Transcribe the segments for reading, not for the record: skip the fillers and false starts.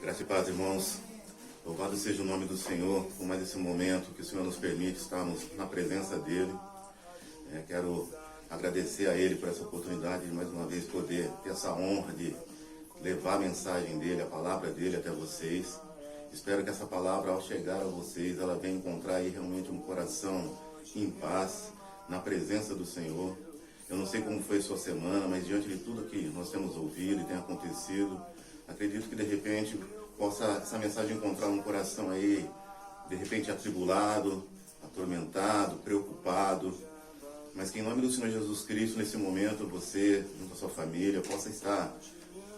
Graça e paz, irmãos. Louvado seja o nome do Senhor por mais esse momento que o Senhor nos permite estarmos na presença dEle. Quero agradecer a Ele por essa oportunidade de mais uma vez poder ter essa honra de levar a mensagem dEle, a palavra dEle até vocês. Espero que essa palavra, ao chegar a vocês, ela venha encontrar aí realmente um coração em paz, na presença do Senhor. Eu não sei como foi a sua semana, mas diante de tudo que nós temos ouvido e tem acontecido, acredito que de repente possa essa mensagem encontrar um coração aí, de repente atribulado, atormentado, preocupado, mas que em nome do Senhor Jesus Cristo, nesse momento, você, junto à sua família, possa estar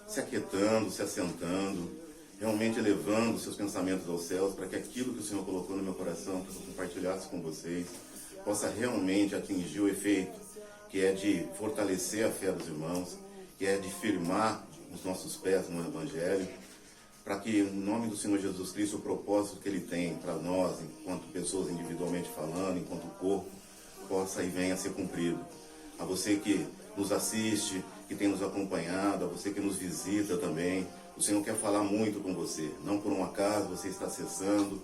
se aquietando, se assentando, realmente elevando seus pensamentos aos céus, para que aquilo que o Senhor colocou no meu coração, que eu compartilhasse com vocês, possa realmente atingir o efeito, que é de fortalecer a fé dos irmãos, que é de firmar os nossos pés no Evangelho, para que, em nome do Senhor Jesus Cristo, o propósito que Ele tem para nós, enquanto pessoas individualmente falando, enquanto corpo, possa e venha a ser cumprido. A você que nos assiste, que tem nos acompanhado, a você que nos visita também, o Senhor quer falar muito com você. Não por um acaso você está acessando,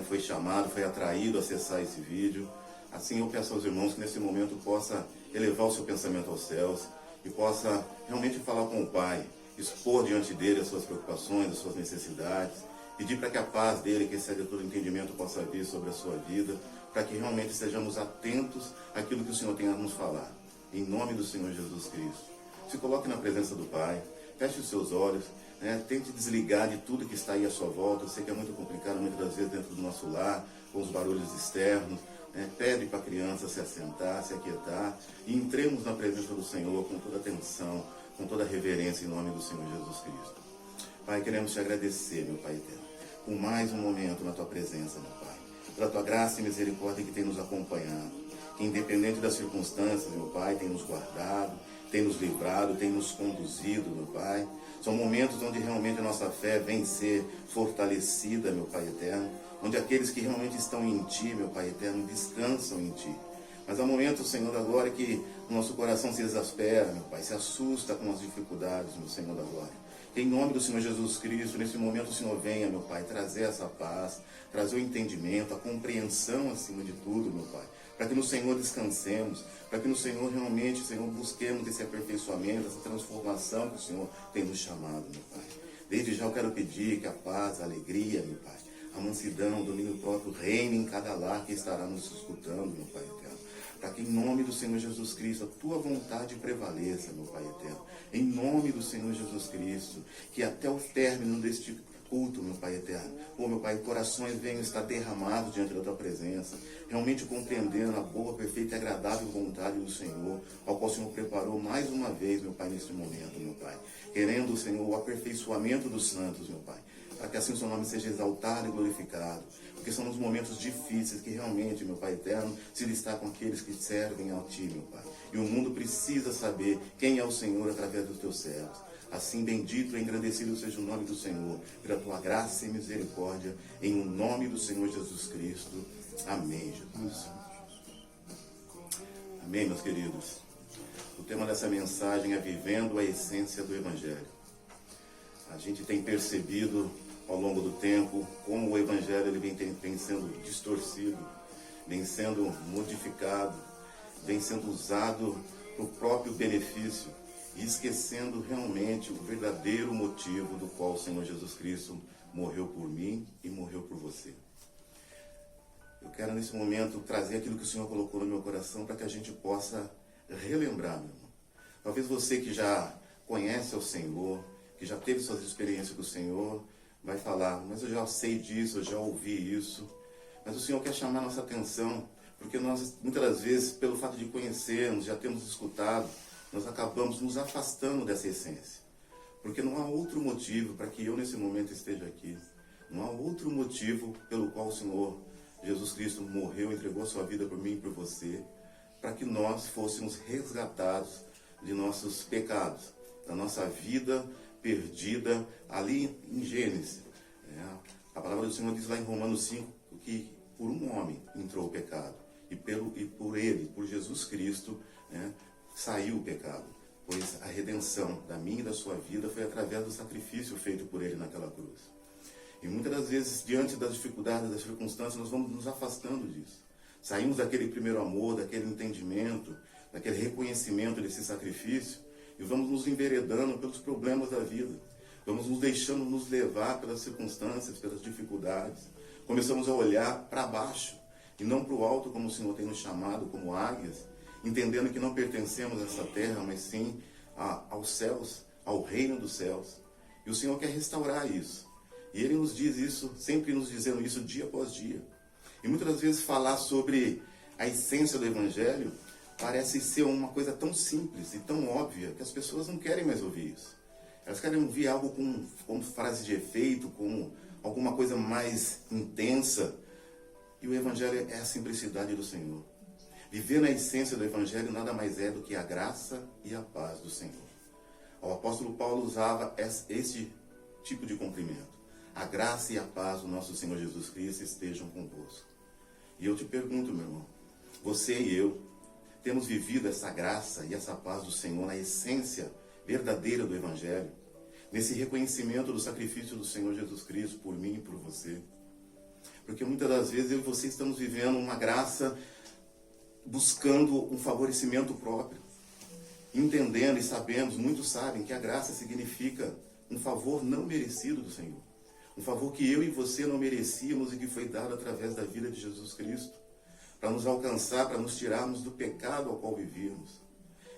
foi chamado, foi atraído a acessar esse vídeo. Assim eu peço aos irmãos que nesse momento possa elevar o seu pensamento aos céus e possa realmente falar com o Pai, expor diante dele as suas preocupações, as suas necessidades, pedir para que a paz dele, que excede todo entendimento, possa vir sobre a sua vida, para que realmente sejamos atentos àquilo que o Senhor tem a nos falar. Em nome do Senhor Jesus Cristo. Se coloque na presença do Pai, feche os seus olhos, tente desligar de tudo que está aí à sua volta. Eu sei que é muito complicado muitas das vezes dentro do nosso lar, com os barulhos externos. Pede para a criança se assentar, se aquietar e entremos na presença do Senhor com toda atenção, com toda reverência em nome do Senhor Jesus Cristo. Pai, queremos te agradecer, meu Pai eterno, por mais um momento na tua presença, meu Pai, pela tua graça e misericórdia que tem nos acompanhado, que independente das circunstâncias, meu Pai, tem nos guardado, tem nos livrado, tem nos conduzido, meu Pai. São momentos onde realmente a nossa fé vem ser fortalecida, meu Pai eterno, onde aqueles que realmente estão em Ti, meu Pai eterno, descansam em Ti. Mas há momentos, Senhor da glória, que o nosso coração se exaspera, meu Pai, se assusta com as dificuldades, meu Senhor da glória. Que em nome do Senhor Jesus Cristo, nesse momento o Senhor venha, meu Pai, trazer essa paz, trazer o entendimento, a compreensão acima de tudo, meu Pai. Para que no Senhor descansemos, para que no Senhor realmente, Senhor, busquemos esse aperfeiçoamento, essa transformação que o Senhor tem nos chamado, meu Pai. Desde já eu quero pedir que a paz, a alegria, meu Pai, a mansidão, o domínio próprio reine em cada lar que estará nos escutando, meu Pai eterno. Para que em nome do Senhor Jesus Cristo a tua vontade prevaleça, meu Pai eterno. Em nome do Senhor Jesus Cristo, que até o término deste culto, meu Pai eterno, meu Pai, corações venham estar derramados diante da tua presença, realmente compreendendo a boa, perfeita e agradável vontade do Senhor, ao qual o Senhor preparou mais uma vez, meu Pai, neste momento, meu Pai. Querendo, Senhor, o aperfeiçoamento dos santos, meu Pai, para que assim o seu nome seja exaltado e glorificado, porque são nos momentos difíceis que realmente, meu Pai eterno, se destacam aqueles que servem a Ti, meu Pai. E o mundo precisa saber quem é o Senhor através dos Teus servos. Assim, bendito e engrandecido seja o nome do Senhor, pela Tua graça e misericórdia, em o nome do Senhor Jesus Cristo. Amém, Jesus. Amém, meus queridos. O tema dessa mensagem é vivendo a essência do Evangelho. A gente tem percebido ao longo do tempo como o Evangelho ele vem sendo distorcido, vem sendo modificado, vem sendo usado para o próprio benefício e esquecendo realmente o verdadeiro motivo do qual o Senhor Jesus Cristo morreu por mim e morreu por você. Eu quero nesse momento trazer aquilo que o Senhor colocou no meu coração para que a gente possa relembrar, meu irmão. Talvez você que já conhece o Senhor, que já teve suas experiências com o Senhor, vai falar, mas eu já sei disso, eu já ouvi isso. Mas o Senhor quer chamar a nossa atenção, porque nós, muitas das vezes, pelo fato de conhecermos, já temos escutado, nós acabamos nos afastando dessa essência. Porque não há outro motivo para que eu, nesse momento, esteja aqui. Não há outro motivo pelo qual o Senhor Jesus Cristo morreu, entregou a sua vida por mim e por você, para que nós fôssemos resgatados de nossos pecados, da nossa vida perdida ali em Gênesis. A palavra do Senhor diz lá em Romanos 5 que por um homem entrou o pecado e por ele, por Jesus Cristo, saiu o pecado. pois a redenção da minha e da sua vida foi através do sacrifício feito por Ele naquela cruz. E muitas das vezes, diante das dificuldades, das circunstâncias, nós vamos nos afastando disso. Saímos daquele primeiro amor, daquele entendimento, daquele reconhecimento desse sacrifício, e vamos nos enveredando pelos problemas da vida. Vamos nos deixando nos levar pelas circunstâncias, pelas dificuldades. Começamos a olhar para baixo e não para o alto, como o Senhor tem nos chamado, como águias, entendendo que não pertencemos a essa terra, mas sim aos céus, ao reino dos céus. E o Senhor quer restaurar isso. E Ele nos diz isso, sempre nos dizendo isso dia após dia. E muitas das vezes falar sobre a essência do Evangelho parece ser uma coisa tão simples e tão óbvia que as pessoas não querem mais ouvir isso. Elas querem ouvir algo como frase de efeito, como alguma coisa mais intensa. E o Evangelho é a simplicidade do Senhor. Viver na essência do Evangelho nada mais é do que a graça e a paz do Senhor. O apóstolo Paulo usava este tipo de cumprimento. A graça e a paz do nosso Senhor Jesus Cristo estejam convosco. E eu te pergunto, meu irmão, você e eu temos vivido essa graça e essa paz do Senhor na essência verdadeira do Evangelho, nesse reconhecimento do sacrifício do Senhor Jesus Cristo por mim e por você? Porque muitas das vezes eu e você estamos vivendo uma graça buscando um favorecimento próprio, entendendo e sabemos, muitos sabem que a graça significa um favor não merecido do Senhor. Um favor que eu e você não merecíamos e que foi dado através da vida de Jesus Cristo, para nos alcançar, para nos tirarmos do pecado ao qual vivíamos.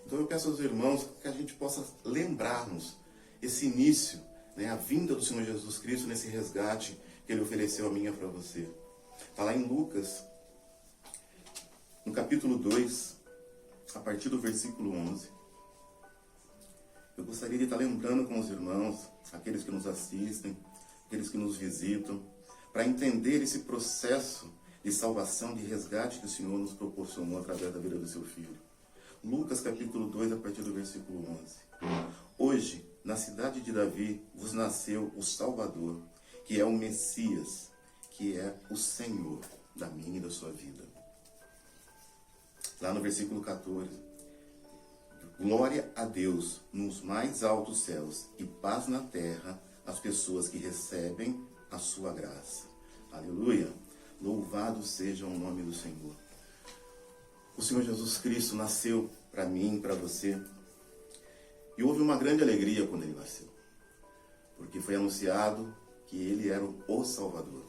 Então eu peço aos irmãos que a gente possa lembrarmos esse início, a vinda do Senhor Jesus Cristo nesse resgate que Ele ofereceu a mim e para você. Está lá em Lucas, no capítulo 2, a partir do versículo 11. Eu gostaria de estar lembrando com os irmãos, aqueles que nos assistem, aqueles que nos visitam, para entender esse processo de salvação, de resgate que o Senhor nos proporcionou através da vida do seu Filho. Lucas capítulo 2, a partir do versículo 11. Hoje, na cidade de Davi, vos nasceu o Salvador, que é o Messias, que é o Senhor da minha e da sua vida. Lá no versículo 14. Glória a Deus nos mais altos céus e paz na terra às pessoas que recebem a sua graça. Aleluia! Louvado seja o nome do Senhor. O Senhor Jesus Cristo nasceu para mim, para você. E houve uma grande alegria quando Ele nasceu. Porque foi anunciado que Ele era o Salvador.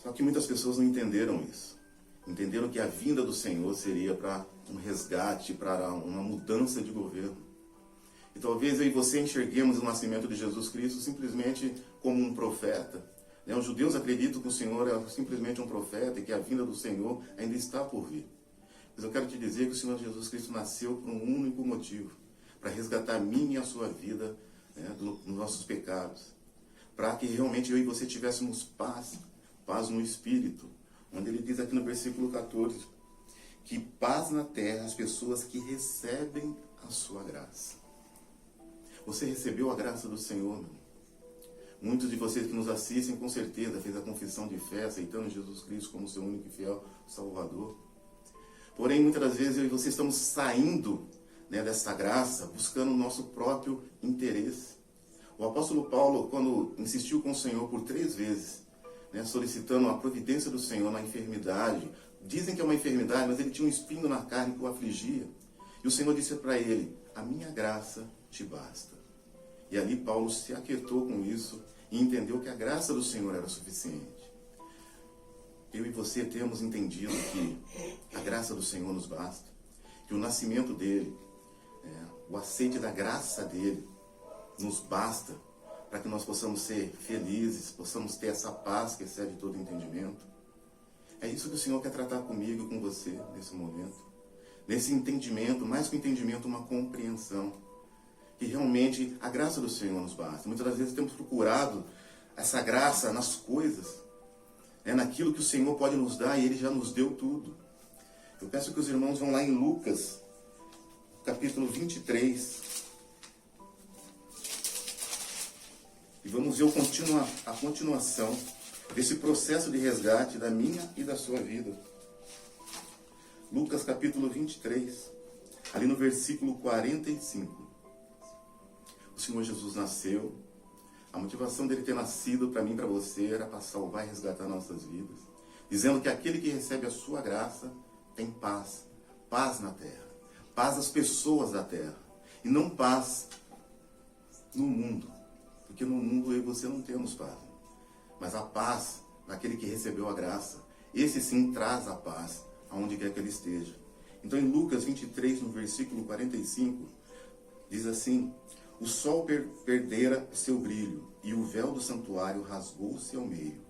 Só que muitas pessoas não entenderam isso. Entenderam que a vinda do Senhor seria para um resgate, para uma mudança de governo. E talvez eu e você enxerguemos o nascimento de Jesus Cristo simplesmente como um profeta. Os judeus acreditam que o Senhor é simplesmente um profeta e que a vinda do Senhor ainda está por vir. Mas eu quero te dizer que o Senhor Jesus Cristo nasceu por um único motivo. Para resgatar a minha e a sua vida dos nossos pecados. Para que realmente eu e você tivéssemos paz no Espírito. Onde ele diz aqui no versículo 14, que paz na terra as pessoas que recebem a sua graça. Você recebeu a graça do Senhor, meu? Muitos de vocês que nos assistem, com certeza, fez a confissão de fé, aceitando Jesus Cristo como seu único e fiel Salvador. Porém, muitas das vezes eu e você estamos saindo dessa graça, buscando o nosso próprio interesse. O apóstolo Paulo, quando insistiu com o Senhor por 3 vezes, solicitando a providência do Senhor na enfermidade, dizem que é uma enfermidade, mas ele tinha um espinho na carne que o afligia. E o Senhor disse para ele, a minha graça te basta. E ali Paulo se aquietou com isso e entendeu que a graça do Senhor era suficiente. Eu e você temos entendido que a graça do Senhor nos basta, que o nascimento dele, o aceite da graça dele nos basta para que nós possamos ser felizes, possamos ter essa paz que excede todo entendimento. É isso que o Senhor quer tratar comigo e com você nesse momento. Nesse entendimento, mais que entendimento, uma compreensão. Que realmente a graça do Senhor nos basta. Muitas das vezes temos procurado essa graça nas coisas, naquilo que o Senhor pode nos dar e Ele já nos deu tudo. Eu peço que os irmãos vão lá em Lucas, capítulo 23. E vamos ver a continuação desse processo de resgate da minha e da sua vida. Lucas capítulo 23, ali no versículo 45. O Senhor Jesus nasceu. A motivação dele ter nascido para mim e para você era para salvar e resgatar nossas vidas. Dizendo que aquele que recebe a sua graça tem paz. Paz na terra. Paz às pessoas da terra. E não paz no mundo. Porque no mundo eu e você não temos paz. Mas a paz naquele que recebeu a graça. Esse sim traz a paz aonde quer que ele esteja. Então em Lucas 23, no versículo 45, diz assim: o sol perdera seu brilho e o véu do santuário rasgou-se ao meio.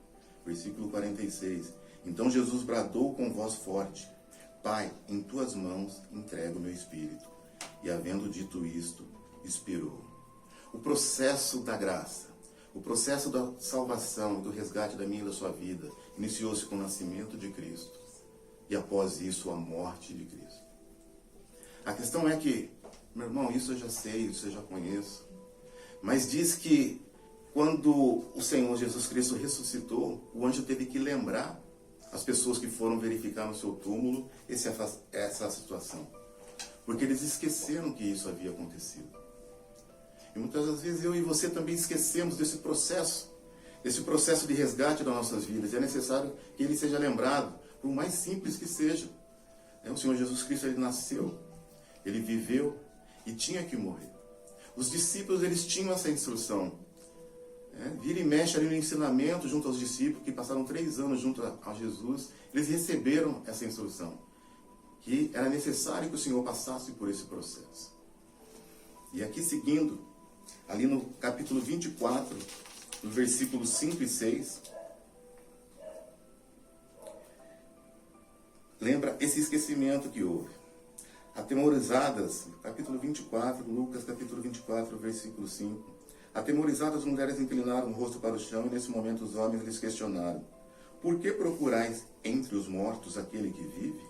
Versículo 46. Então Jesus bradou com voz forte: Pai, em tuas mãos entrego o meu espírito. E havendo dito isto, expirou. O processo da graça, o processo da salvação e do resgate da minha e da sua vida iniciou-se com o nascimento de Cristo. E após isso, a morte de Cristo. A questão é que, meu irmão, isso eu já sei, isso eu já conheço. Mas diz que quando o Senhor Jesus Cristo ressuscitou, o anjo teve que lembrar as pessoas que foram verificar no seu túmulo essa situação. Porque eles esqueceram que isso havia acontecido. E muitas das vezes eu e você também esquecemos desse processo de resgate das nossas vidas. E é necessário que ele seja lembrado, por mais simples que seja. O Senhor Jesus Cristo, ele nasceu, ele viveu e tinha que morrer. Os discípulos, eles tinham essa instrução. Vira e mexe ali no ensinamento junto aos discípulos, que passaram 3 anos junto a Jesus, eles receberam essa instrução, que era necessário que o Senhor passasse por esse processo. E aqui seguindo, ali no capítulo 24, no versículos 5 e 6, lembra esse esquecimento que houve. Atemorizadas, capítulo 24, Lucas capítulo 24, versículo 5. Atemorizadas, as mulheres inclinaram o rosto para o chão, e nesse momento os homens lhes questionaram: por que procurais entre os mortos aquele que vive?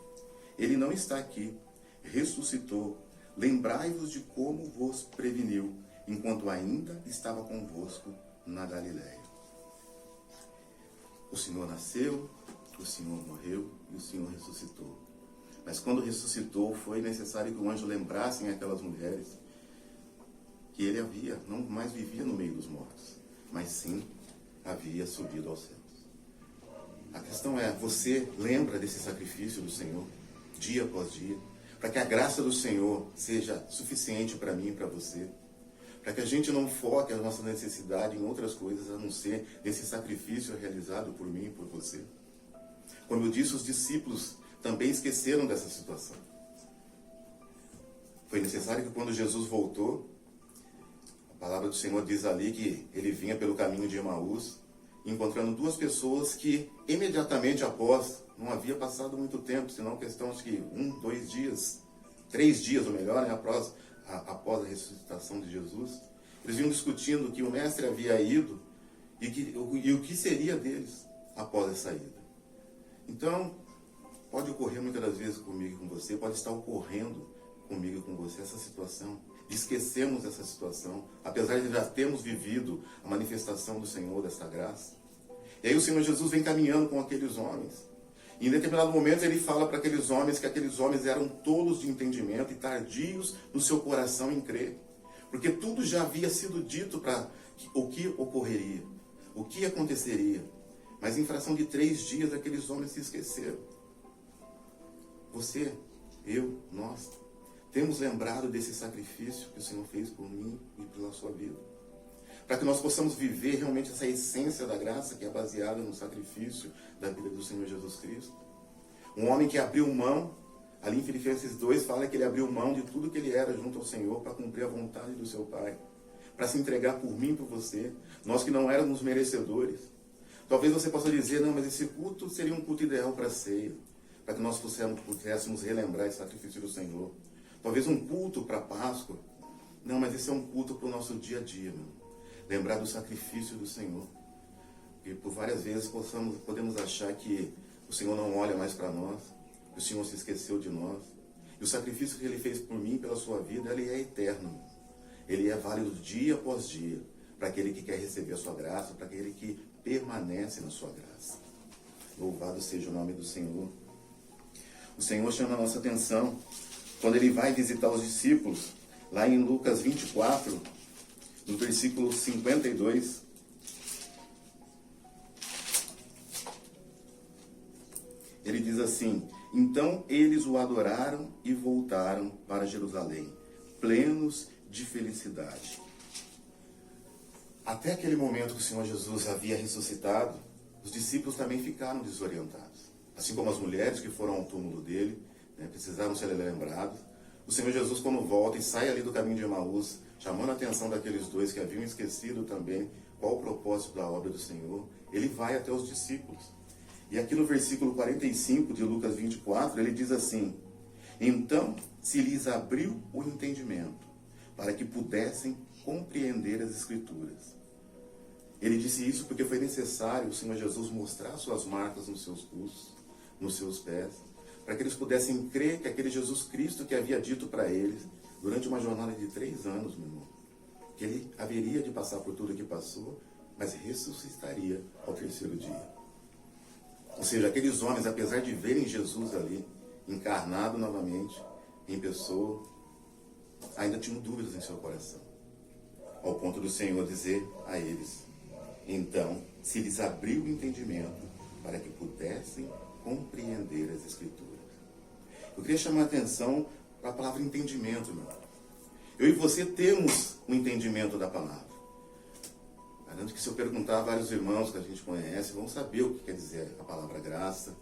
Ele não está aqui, ressuscitou. Lembrai-vos de como vos preveniu, enquanto ainda estava convosco na Galiléia. O Senhor nasceu, o Senhor morreu e o Senhor ressuscitou. Mas quando ressuscitou, foi necessário que o anjo lembrasse aquelas mulheres que ele não mais vivia no meio dos mortos, mas sim havia subido aos céus. A questão é, você lembra desse sacrifício do Senhor, dia após dia, para que a graça do Senhor seja suficiente para mim e para você, para que a gente não foque a nossa necessidade em outras coisas, a não ser nesse sacrifício realizado por mim e por você. Como eu disse, os discípulos também esqueceram dessa situação. Foi necessário que quando Jesus voltou, a palavra do Senhor diz ali que ele vinha pelo caminho de Emaús, encontrando 2 pessoas que imediatamente após, não havia passado muito tempo, senão questão de que 1, 2 dias, 3 dias ou melhor, após a ressuscitação de Jesus, eles vinham discutindo que o mestre havia ido e o que seria deles após a saída. Então, pode ocorrer muitas das vezes comigo e com você, pode estar ocorrendo comigo e com você essa situação. Esquecemos essa situação, apesar de já termos vivido a manifestação do Senhor, dessa graça. E aí o Senhor Jesus vem caminhando com aqueles homens. E em determinado momento ele fala para aqueles homens que aqueles homens eram tolos de entendimento e tardios no seu coração em crer. Porque tudo já havia sido dito para o que ocorreria, o que aconteceria. Mas em fração de 3 dias aqueles homens se esqueceram. Você, eu, nós, temos lembrado desse sacrifício que o Senhor fez por mim e pela sua vida. Para que nós possamos viver realmente essa essência da graça que é baseada no sacrifício da vida do Senhor Jesus Cristo. Um homem que abriu mão, ali em Filipenses 2, fala que ele abriu mão de tudo que ele era junto ao Senhor para cumprir a vontade do seu Pai. Para se entregar por mim e por você. Nós que não éramos merecedores. Talvez você possa dizer, não, mas esse culto seria um culto ideal para a ceia. Para que nós pudéssemos relembrar esse sacrifício do Senhor. Talvez um culto para a Páscoa. Não, mas esse é um culto para o nosso dia a dia, meu. Lembrar do sacrifício do Senhor. E por várias vezes podemos achar que o Senhor não olha mais para nós, que o Senhor se esqueceu de nós. E o sacrifício que Ele fez por mim, pela sua vida, ele é eterno. Ele é válido dia após dia, para aquele que quer receber a sua graça, para aquele que permanece na sua graça. Louvado seja o nome do Senhor. O Senhor chama a nossa atenção quando ele vai visitar os discípulos, lá em Lucas 24, no versículo 52, ele diz assim: então eles o adoraram e voltaram para Jerusalém, plenos de felicidade. Até aquele momento que o Senhor Jesus havia ressuscitado, os discípulos também ficaram desorientados. Assim como as mulheres que foram ao túmulo dele, precisaram ser lembrados. O Senhor Jesus, quando volta e sai ali do caminho de Emaús, chamando a atenção daqueles dois que haviam esquecido também qual o propósito da obra do Senhor, ele vai até os discípulos. E aqui no versículo 45 de Lucas 24, ele diz assim: então se lhes abriu o entendimento, para que pudessem compreender as Escrituras. Ele disse isso porque foi necessário o Senhor Jesus mostrar suas marcas nos seus pulsos, nos seus pés, para que eles pudessem crer que aquele Jesus Cristo que havia dito para eles, durante uma jornada de 3 anos, meu irmão, que ele haveria de passar por tudo o que passou, mas ressuscitaria ao 3º dia. Ou seja, aqueles homens, apesar de verem Jesus ali, encarnado novamente, em pessoa, ainda tinham dúvidas em seu coração. Ao ponto do Senhor dizer a eles: então se lhes abriu o entendimento para que pudessem compreender as Escrituras. Eu queria chamar a atenção para a palavra entendimento, meu irmão. Eu e você temos um entendimento da palavra. Garanto que se eu perguntar a vários irmãos que a gente conhece, vão saber o que quer dizer a palavra graça,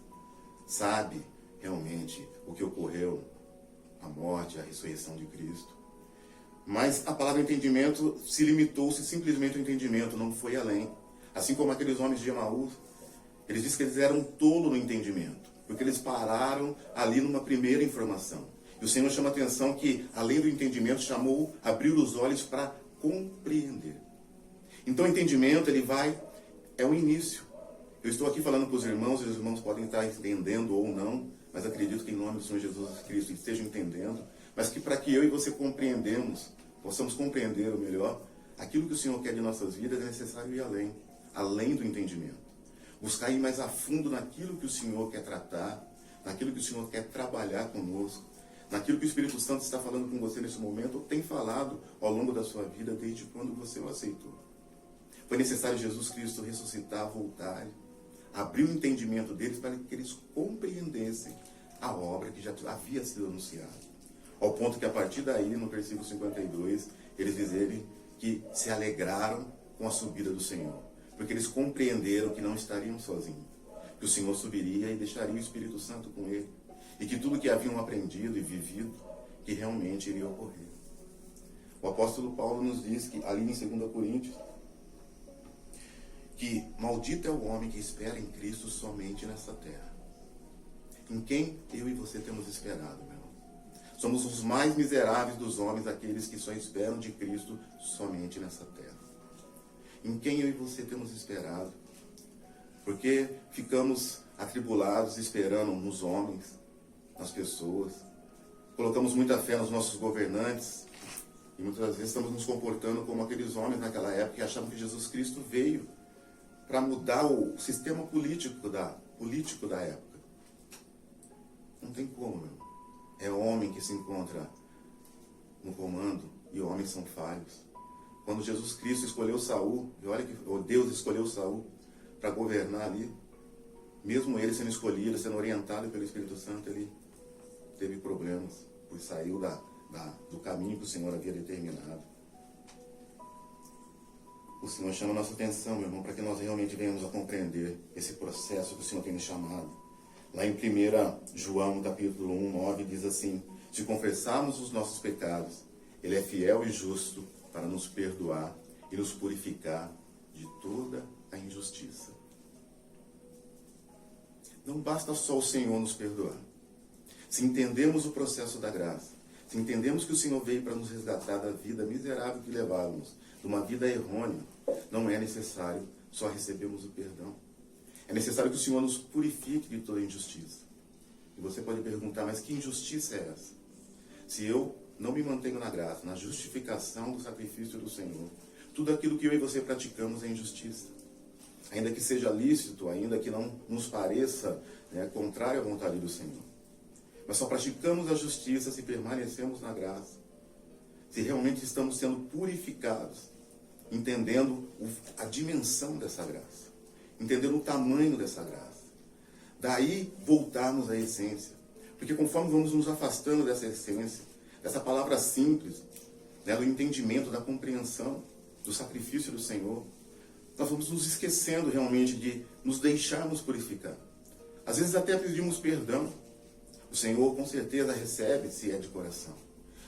sabe realmente o que ocorreu, a morte, a ressurreição de Cristo. Mas a palavra entendimento se limitou-se simplesmente ao entendimento, não foi além. Assim como aqueles homens de Emaús, eles dizem que eles eram tolos no entendimento, porque eles pararam ali numa primeira informação. E o Senhor chama a atenção que, além do entendimento, abriu os olhos para compreender. Então o entendimento, é o início. Eu estou aqui falando para os irmãos, e os irmãos podem estar entendendo ou não, mas acredito que em nome do Senhor Jesus Cristo estejam entendendo, mas que para que eu e você possamos compreender o melhor, aquilo que o Senhor quer de nossas vidas, é necessário ir além do entendimento. Buscar ir mais a fundo naquilo que o Senhor quer tratar, naquilo que o Senhor quer trabalhar conosco, naquilo que o Espírito Santo está falando com você nesse momento, ou tem falado ao longo da sua vida, desde quando você o aceitou. Foi necessário Jesus Cristo ressuscitar, voltar, abrir o entendimento deles para que eles compreendessem a obra que já havia sido anunciada. Ao ponto que a partir daí, no versículo 52, eles dizerem que se alegraram com a subida do Senhor. Porque eles compreenderam que não estariam sozinhos. Que o Senhor subiria e deixaria o Espírito Santo com ele. E que tudo que haviam aprendido e vivido, que realmente iria ocorrer. O apóstolo Paulo nos diz que, ali em 2 Coríntios, que maldito é o homem que espera em Cristo somente nessa terra. Em quem eu e você temos esperado, meu irmão? Somos os mais miseráveis dos homens, aqueles que só esperam de Cristo somente nessa terra. Em quem eu e você temos esperado? Porque ficamos atribulados esperando nos homens, nas pessoas. Colocamos muita fé nos nossos governantes e muitas vezes estamos nos comportando como aqueles homens naquela época que achavam que Jesus Cristo veio para mudar o sistema político da época. Não tem como, meu. É homem que se encontra no comando e homens são falhos. Quando Jesus Cristo escolheu Saul, e olha que Deus escolheu Saul para governar ali, mesmo ele sendo escolhido, sendo orientado pelo Espírito Santo, ele teve problemas, pois saiu do caminho que o Senhor havia determinado. O Senhor chama a nossa atenção, meu irmão, para que nós realmente venhamos a compreender esse processo que o Senhor tem nos chamado. Lá em 1 João, capítulo 1, 9, diz assim: se confessarmos os nossos pecados, Ele é fiel e justo para nos perdoar e nos purificar de toda a injustiça. Não basta só o Senhor nos perdoar. Se entendemos o processo da graça, se entendemos que o Senhor veio para nos resgatar da vida miserável que levávamos, de uma vida errônea, não é necessário só recebermos o perdão. É necessário que o Senhor nos purifique de toda injustiça. E você pode perguntar, mas que injustiça é essa? Se eu não me mantenho na graça, na justificação do sacrifício do Senhor, tudo aquilo que eu e você praticamos é injustiça. Ainda que seja lícito, ainda que não nos pareça contrário à vontade do Senhor. Mas só praticamos a justiça se permanecemos na graça. Se realmente estamos sendo purificados, entendendo a dimensão dessa graça, entendendo o tamanho dessa graça. Daí voltarmos à essência. Porque conforme vamos nos afastando dessa essência, dessa palavra simples, né, do entendimento, da compreensão, do sacrifício do Senhor, nós vamos nos esquecendo realmente de nos deixarmos purificar. Às vezes até pedimos perdão. O Senhor com certeza recebe se é de coração.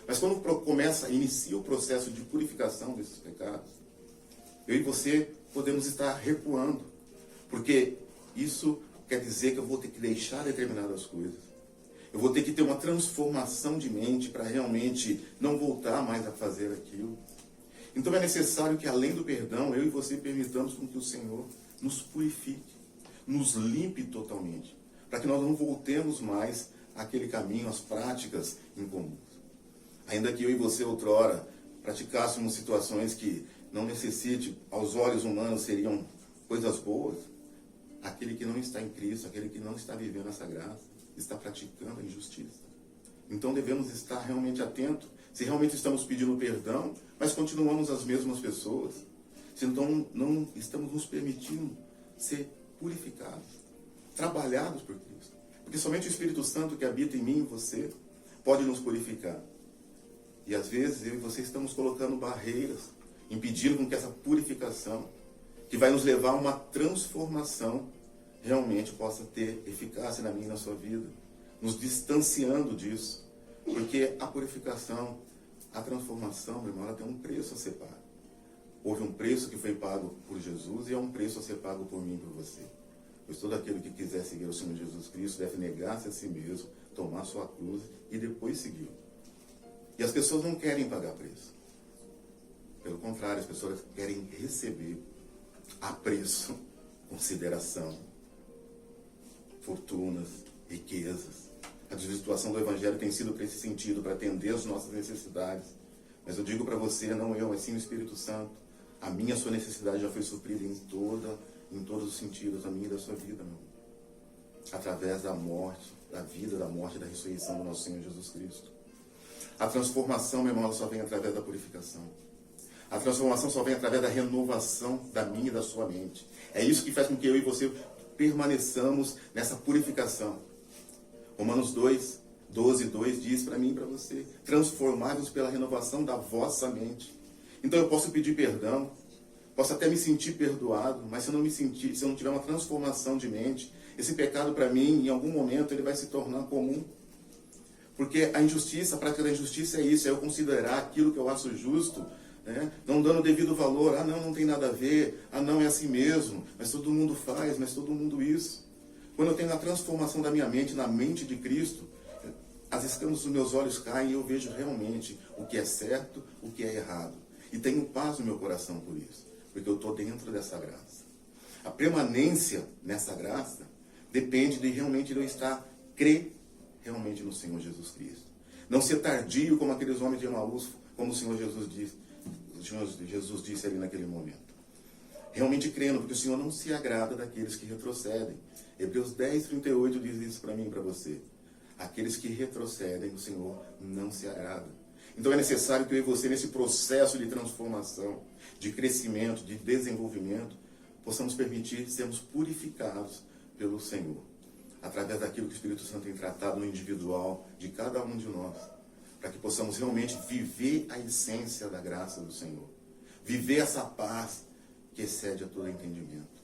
Mas quando inicia o processo de purificação desses pecados, eu e você podemos estar recuando. Porque isso quer dizer que eu vou ter que deixar determinadas coisas. Eu vou ter que ter uma transformação de mente para realmente não voltar mais a fazer aquilo. Então é necessário que, além do perdão, eu e você permitamos com que o Senhor nos purifique, nos limpe totalmente, para que nós não voltemos mais àquele caminho, às práticas incomuns. Ainda que eu e você outrora praticássemos situações que não necessite, aos olhos humanos seriam coisas boas, aquele que não está em Cristo, aquele que não está vivendo essa graça, está praticando a injustiça. Então devemos estar realmente atentos, se realmente estamos pedindo perdão, mas continuamos as mesmas pessoas, se então não estamos nos permitindo ser purificados, trabalhados por Cristo. Porque somente o Espírito Santo que habita em mim e você pode nos purificar. E às vezes eu e você estamos colocando barreiras, impedindo com que essa purificação, que vai nos levar a uma transformação, realmente possa ter eficácia na minha e na sua vida, nos distanciando disso. Porque a purificação, a transformação, meu irmão, ela tem um preço a ser pago. Houve um preço que foi pago por Jesus e é um preço a ser pago por mim e por você. Pois todo aquele que quiser seguir o Senhor Jesus Cristo deve negar-se a si mesmo, tomar sua cruz e depois segui-lo. E as pessoas não querem pagar preço. Pelo contrário, as pessoas querem receber apreço, consideração, fortunas, riquezas. A desvirtuação do Evangelho tem sido para esse sentido, para atender as nossas necessidades. Mas eu digo para você, não eu, mas sim o Espírito Santo, a minha, a sua necessidade já foi suprida em todos os sentidos, a minha e da sua vida, meu. Através da morte, da vida, da morte e da ressurreição do nosso Senhor Jesus Cristo. A transformação, meu irmão, ela só vem através da purificação. A transformação só vem através da renovação da minha e da sua mente. É isso que faz com que eu e você permaneçamos nessa purificação. Romanos 2, 12, 2 diz para mim e para você: transformai-vos pela renovação da vossa mente. Então eu posso pedir perdão, posso até me sentir perdoado, mas se eu não tiver uma transformação de mente, esse pecado para mim, em algum momento, ele vai se tornar comum. Porque a injustiça, a prática da injustiça é isso, é eu considerar aquilo que eu acho justo, né, não dando devido valor. Ah, não tem nada a ver. Ah, não, é assim mesmo. Mas todo mundo faz, mas todo mundo isso. Quando eu tenho a transformação da minha mente na mente de Cristo, as escamas dos meus olhos caem e eu vejo realmente o que é certo, o que é errado. E tenho paz no meu coração por isso, porque eu estou dentro dessa graça. A permanência nessa graça depende de realmente eu estar crer realmente no Senhor Jesus Cristo. Não ser tardio como aqueles homens de Emaús, como o Senhor Jesus disse ali naquele momento. Realmente crendo, porque o Senhor não se agrada daqueles que retrocedem. Hebreus 10, 38 diz isso para mim e para você. Aqueles que retrocedem, o Senhor não se agrada. Então é necessário que eu e você, nesse processo de transformação, de crescimento, de desenvolvimento, possamos permitir sermos purificados pelo Senhor, através daquilo que o Espírito Santo tem tratado no individual de cada um de nós, para que possamos realmente viver a essência da graça do Senhor, viver essa paz que excede a todo entendimento.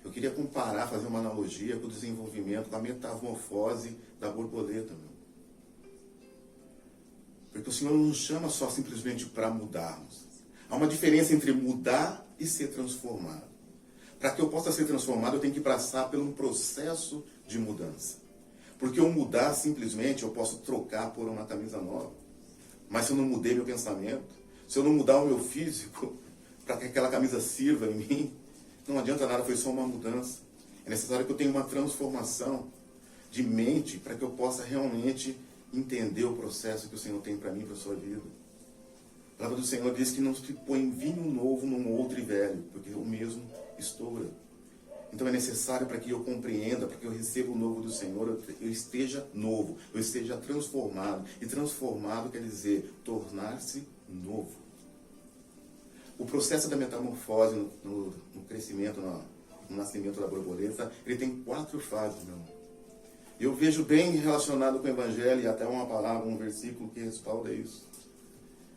Eu queria comparar, fazer uma analogia com o desenvolvimento, com a metamorfose da borboleta, meu. Porque o Senhor não nos chama só simplesmente para mudarmos. Há uma diferença entre mudar e ser transformado. Para que eu possa ser transformado, eu tenho que passar por um processo de mudança. Porque eu mudar simplesmente, eu posso trocar por uma camisa nova. Mas se eu não mudei meu pensamento, se eu não mudar o meu físico, para que aquela camisa sirva em mim, não adianta nada, foi só uma mudança. É necessário que eu tenha uma transformação de mente para que eu possa realmente entender o processo que o Senhor tem para mim e para a sua vida. A palavra do Senhor diz que não se põe vinho novo num outro e velho, porque o mesmo estoura. Então é necessário para que eu compreenda, para que eu receba o novo do Senhor, eu esteja novo, eu esteja transformado. E transformado quer dizer tornar-se novo. O processo da metamorfose no crescimento, no nascimento da borboleta, ele tem 4 fases, meu irmão. Eu vejo bem relacionado com o Evangelho, e até uma palavra, um versículo que respalda isso.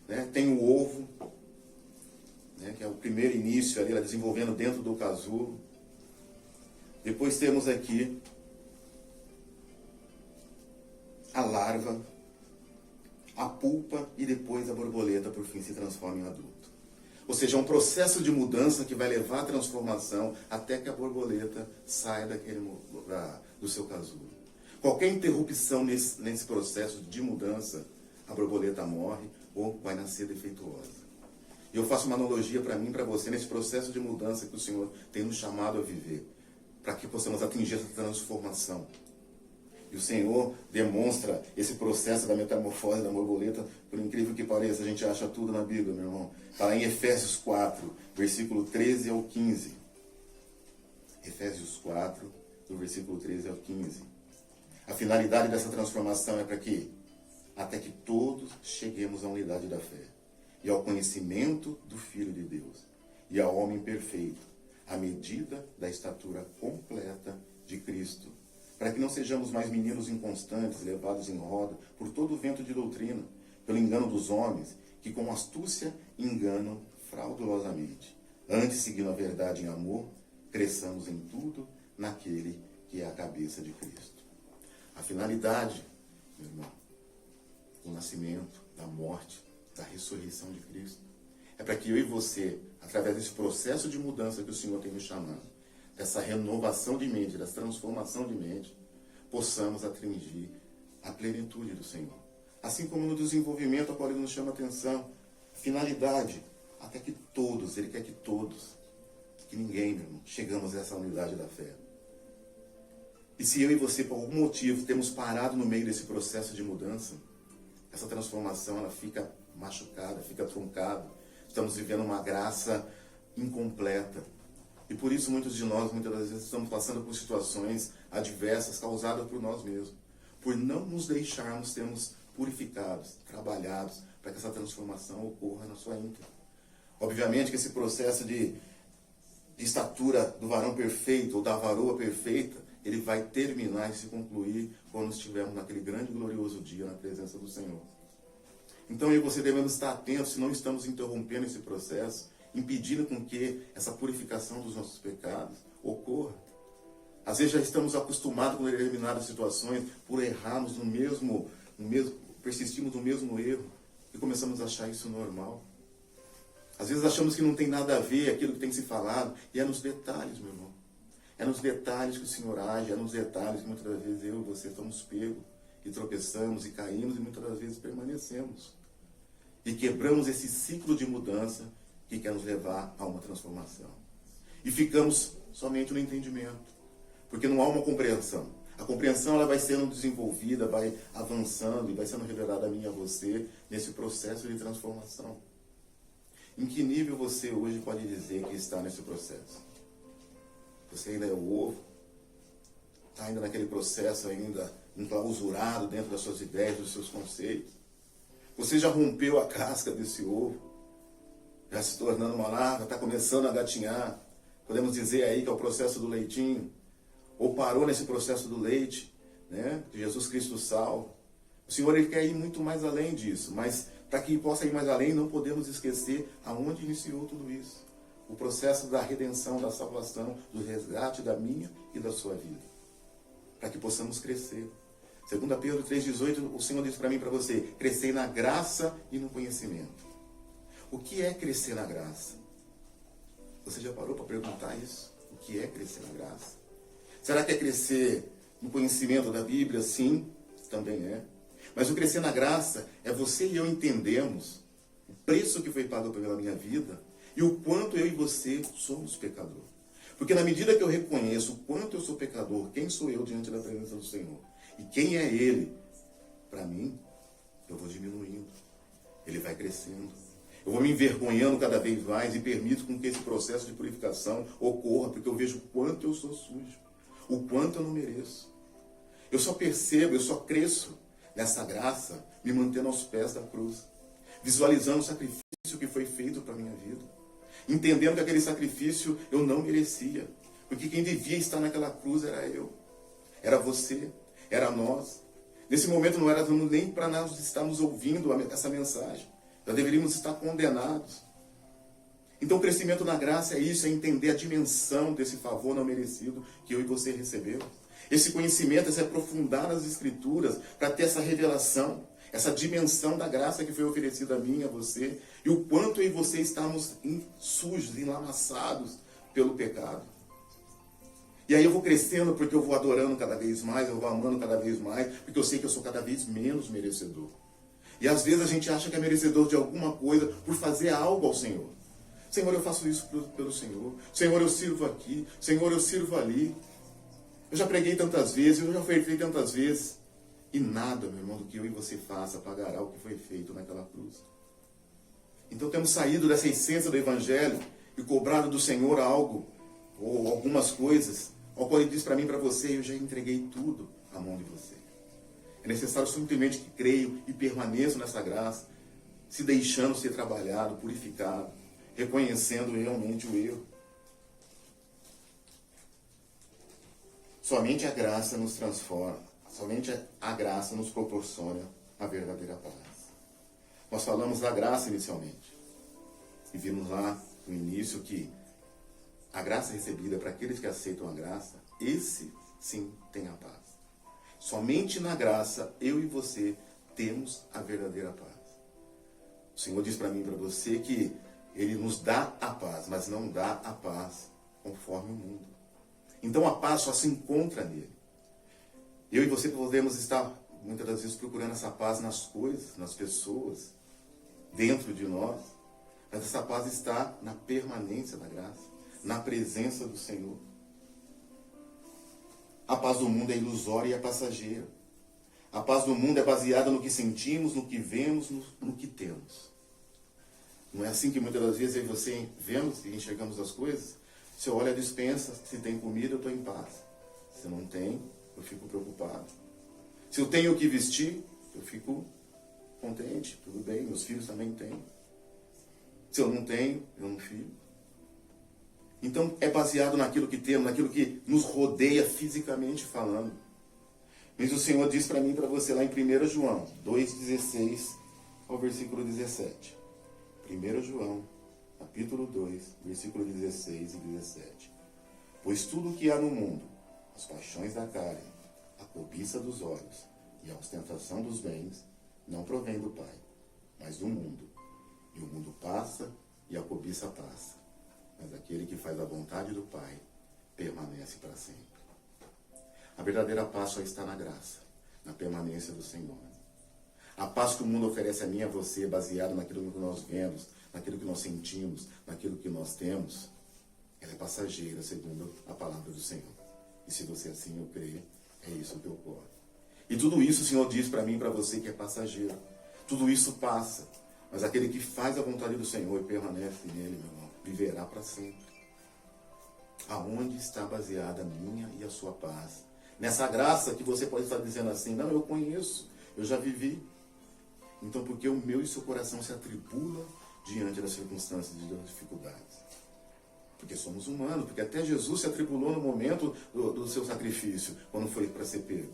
Né? Tem o ovo, né? Que é o primeiro início ali, ela desenvolvendo dentro do casulo. Depois temos aqui a larva, a pulpa e depois a borboleta, por fim, se transforma em adulto. Ou seja, é um processo de mudança que vai levar à transformação até que a borboleta saia do seu casulo. Qualquer interrupção nesse processo de mudança, a borboleta morre ou vai nascer defeituosa. E eu faço uma analogia para mim e para você nesse processo de mudança que o Senhor tem nos chamado a viver, para que possamos atingir essa transformação. E o Senhor demonstra esse processo da metamorfose da borboleta, por incrível que pareça, a gente acha tudo na Bíblia, meu irmão. Está lá em Efésios 4, versículo 13 ao 15. Efésios 4, do versículo 13 ao 15. A finalidade dessa transformação é para que, até que todos cheguemos à unidade da fé e ao conhecimento do Filho de Deus e ao homem perfeito, à medida da estatura completa de Cristo, para que não sejamos mais meninos inconstantes, levados em roda por todo o vento de doutrina, pelo engano dos homens, que com astúcia enganam fraudulosamente. Antes, seguindo a verdade em amor, cresçamos em tudo naquele que é a cabeça de Cristo. A finalidade, meu irmão, do nascimento, da morte, da ressurreição de Cristo, é para que eu e você, através desse processo de mudança que o Senhor tem nos chamado, dessa renovação de mente, dessa transformação de mente, possamos atingir a plenitude do Senhor. Assim como no desenvolvimento, a qual Ele nos chama a atenção, finalidade, até que todos, Ele quer que todos, que ninguém, meu irmão, chegamos a essa unidade da fé. E se eu e você, por algum motivo, temos parado no meio desse processo de mudança, essa transformação, ela fica machucada, fica truncada. Estamos vivendo uma graça incompleta. E por isso muitos de nós, muitas das vezes, estamos passando por situações adversas causadas por nós mesmos. Por não nos deixarmos sermos purificados, trabalhados, para que essa transformação ocorra na sua íntegra. Obviamente que esse processo de estatura do varão perfeito ou da varoa perfeita, ele vai terminar e se concluir quando estivermos naquele grande e glorioso dia na presença do Senhor. Então eu e você devemos estar atentos se não estamos interrompendo esse processo, impedindo com que essa purificação dos nossos pecados ocorra. Às vezes já estamos acostumados com determinadas situações por errarmos persistimos no mesmo erro e começamos a achar isso normal. Às vezes achamos que não tem nada a ver aquilo que tem se falado, e é nos detalhes, meu irmão. É nos detalhes que o Senhor age, é nos detalhes que muitas das vezes eu e você estamos pegos e tropeçamos e caímos e muitas das vezes permanecemos. E quebramos esse ciclo de mudança que quer nos levar a uma transformação. E ficamos somente no entendimento, porque não há uma compreensão. A compreensão ela vai sendo desenvolvida, vai avançando e vai sendo revelada a mim e a você nesse processo de transformação. Em que nível você hoje pode dizer que está nesse processo? Você ainda é o ovo? Está ainda naquele processo ainda enclausurado dentro das suas ideias, dos seus conceitos? Você já rompeu a casca desse ovo? Já se tornando uma larva, está começando a gatinhar? Podemos dizer aí que é o processo do leitinho? Ou parou nesse processo do leite, né? De Jesus Cristo salva? O Senhor ele quer ir muito mais além disso, mas para que possa ir mais além, não podemos esquecer aonde iniciou tudo isso. O processo da redenção, da salvação, do resgate da minha e da sua vida. Para que possamos crescer. 2 Pedro 3,18, o Senhor diz para mim e para você, crescer na graça e no conhecimento. O que é crescer na graça? Você já parou para perguntar isso? O que é crescer na graça? Será que é crescer no conhecimento da Bíblia? Sim, também é. Mas o crescer na graça é você e eu entendemos o preço que foi pago pela minha vida e o quanto eu e você somos pecador. Porque na medida que eu reconheço o quanto eu sou pecador, quem sou eu diante da presença do Senhor? E quem é Ele? Para mim, eu vou diminuindo. Ele vai crescendo. Eu vou me envergonhando cada vez mais e permito com que esse processo de purificação ocorra, porque eu vejo o quanto eu sou sujo, o quanto eu não mereço. Eu só percebo, eu só cresço nessa graça, me mantendo aos pés da cruz, visualizando o sacrifício que foi feito para a minha vida, entendendo que aquele sacrifício eu não merecia, porque quem devia estar naquela cruz era eu, era você, era nós. Nesse momento não era nem para nós estarmos ouvindo essa mensagem, já deveríamos estar condenados. Então o crescimento na graça é isso, é entender a dimensão desse favor não merecido que eu e você recebeu. Esse conhecimento é se aprofundar nas Escrituras para ter essa revelação, essa dimensão da graça que foi oferecida a mim e a você, e o quanto eu e você estamos sujos, enlameados pelo pecado. E aí eu vou crescendo porque eu vou adorando cada vez mais, eu vou amando cada vez mais, porque eu sei que eu sou cada vez menos merecedor. E às vezes a gente acha que é merecedor de alguma coisa por fazer algo ao Senhor. Senhor, eu faço isso pelo Senhor. Senhor, eu sirvo aqui. Senhor, eu sirvo ali. Eu já preguei tantas vezes, eu já ofertei tantas vezes. E nada, meu irmão, do que eu e você faça pagará o que foi feito naquela cruz. Então temos saído dessa essência do Evangelho e cobrado do Senhor algo, ou algumas coisas, ao qual Ele diz para mim e para você, eu já entreguei tudo à mão de você. É necessário simplesmente que creio e permaneço nessa graça, se deixando ser trabalhado, purificado, reconhecendo realmente o erro. Somente a graça nos transforma, somente a graça nos proporciona a verdadeira paz. Nós falamos da graça inicialmente, e vimos lá no início que a graça recebida para aqueles que aceitam a graça, esse sim tem a paz. Somente na graça, eu e você temos a verdadeira paz. O Senhor diz para mim e para você que Ele nos dá a paz, mas não dá a paz conforme o mundo. Então a paz só se encontra nele. Eu e você podemos estar, muitas das vezes, procurando essa paz nas coisas, nas pessoas, dentro de nós. Mas essa paz está na permanência da graça, na presença do Senhor. A paz do mundo é ilusória e é passageira. A paz do mundo é baseada no que sentimos, no que vemos, no que temos. Não é assim que muitas das vezes eu e você vemos e enxergamos as coisas? Se eu olho a despensa, se tem comida, eu estou em paz. Se não tem, eu fico preocupado. Se eu tenho o que vestir, eu fico contente, tudo bem, meus filhos também têm. Se eu não tenho, eu não fico. Então é baseado naquilo que temos, naquilo que nos rodeia fisicamente falando. Mas o Senhor diz para mim e para você lá em 1 João 2,16 ao versículo 17. 1 João, capítulo 2, versículo 16 e 17. Pois tudo o que há no mundo, as paixões da carne, a cobiça dos olhos e a ostentação dos bens, não provém do Pai, mas do mundo. E o mundo passa e a cobiça passa, mas aquele que faz a vontade do Pai permanece para sempre. A verdadeira paz só está na graça, na permanência do Senhor. A paz que o mundo oferece a mim e a você, baseada naquilo que nós vemos, naquilo que nós sentimos, naquilo que nós temos, ela é passageira, segundo a palavra do Senhor. E se você assim eu creio, é isso que ocorre. E tudo isso o Senhor diz para mim e para você que é passageiro. Tudo isso passa. Mas aquele que faz a vontade do Senhor e permanece nele, meu irmão, viverá para sempre. Aonde está baseada a minha e a sua paz? Nessa graça que você pode estar dizendo assim, não, eu conheço, eu já vivi. Então, por que o meu e seu coração se atribula diante das circunstâncias e das dificuldades? Porque somos humanos, porque até Jesus se atribulou no momento do seu sacrifício, quando foi para ser pego.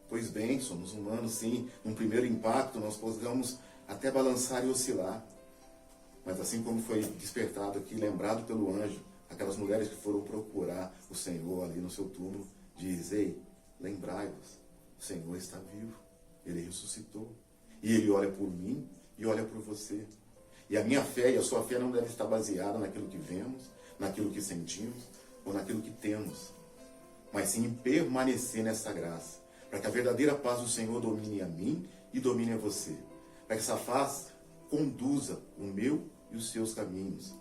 Pois bem, somos humanos, sim. Num primeiro impacto, nós podemos até balançar e oscilar. Mas assim como foi despertado aqui, lembrado pelo anjo, aquelas mulheres que foram procurar o Senhor ali no seu túmulo, diz, ei, lembrai-vos, o Senhor está vivo, Ele ressuscitou. E Ele olha por mim e olha por você. E a minha fé e a sua fé não deve estar baseada naquilo que vemos, naquilo que sentimos ou naquilo que temos, mas sim em permanecer nessa graça, para que a verdadeira paz do Senhor domine a mim e domine a você, para que essa paz conduza o meu e os seus caminhos,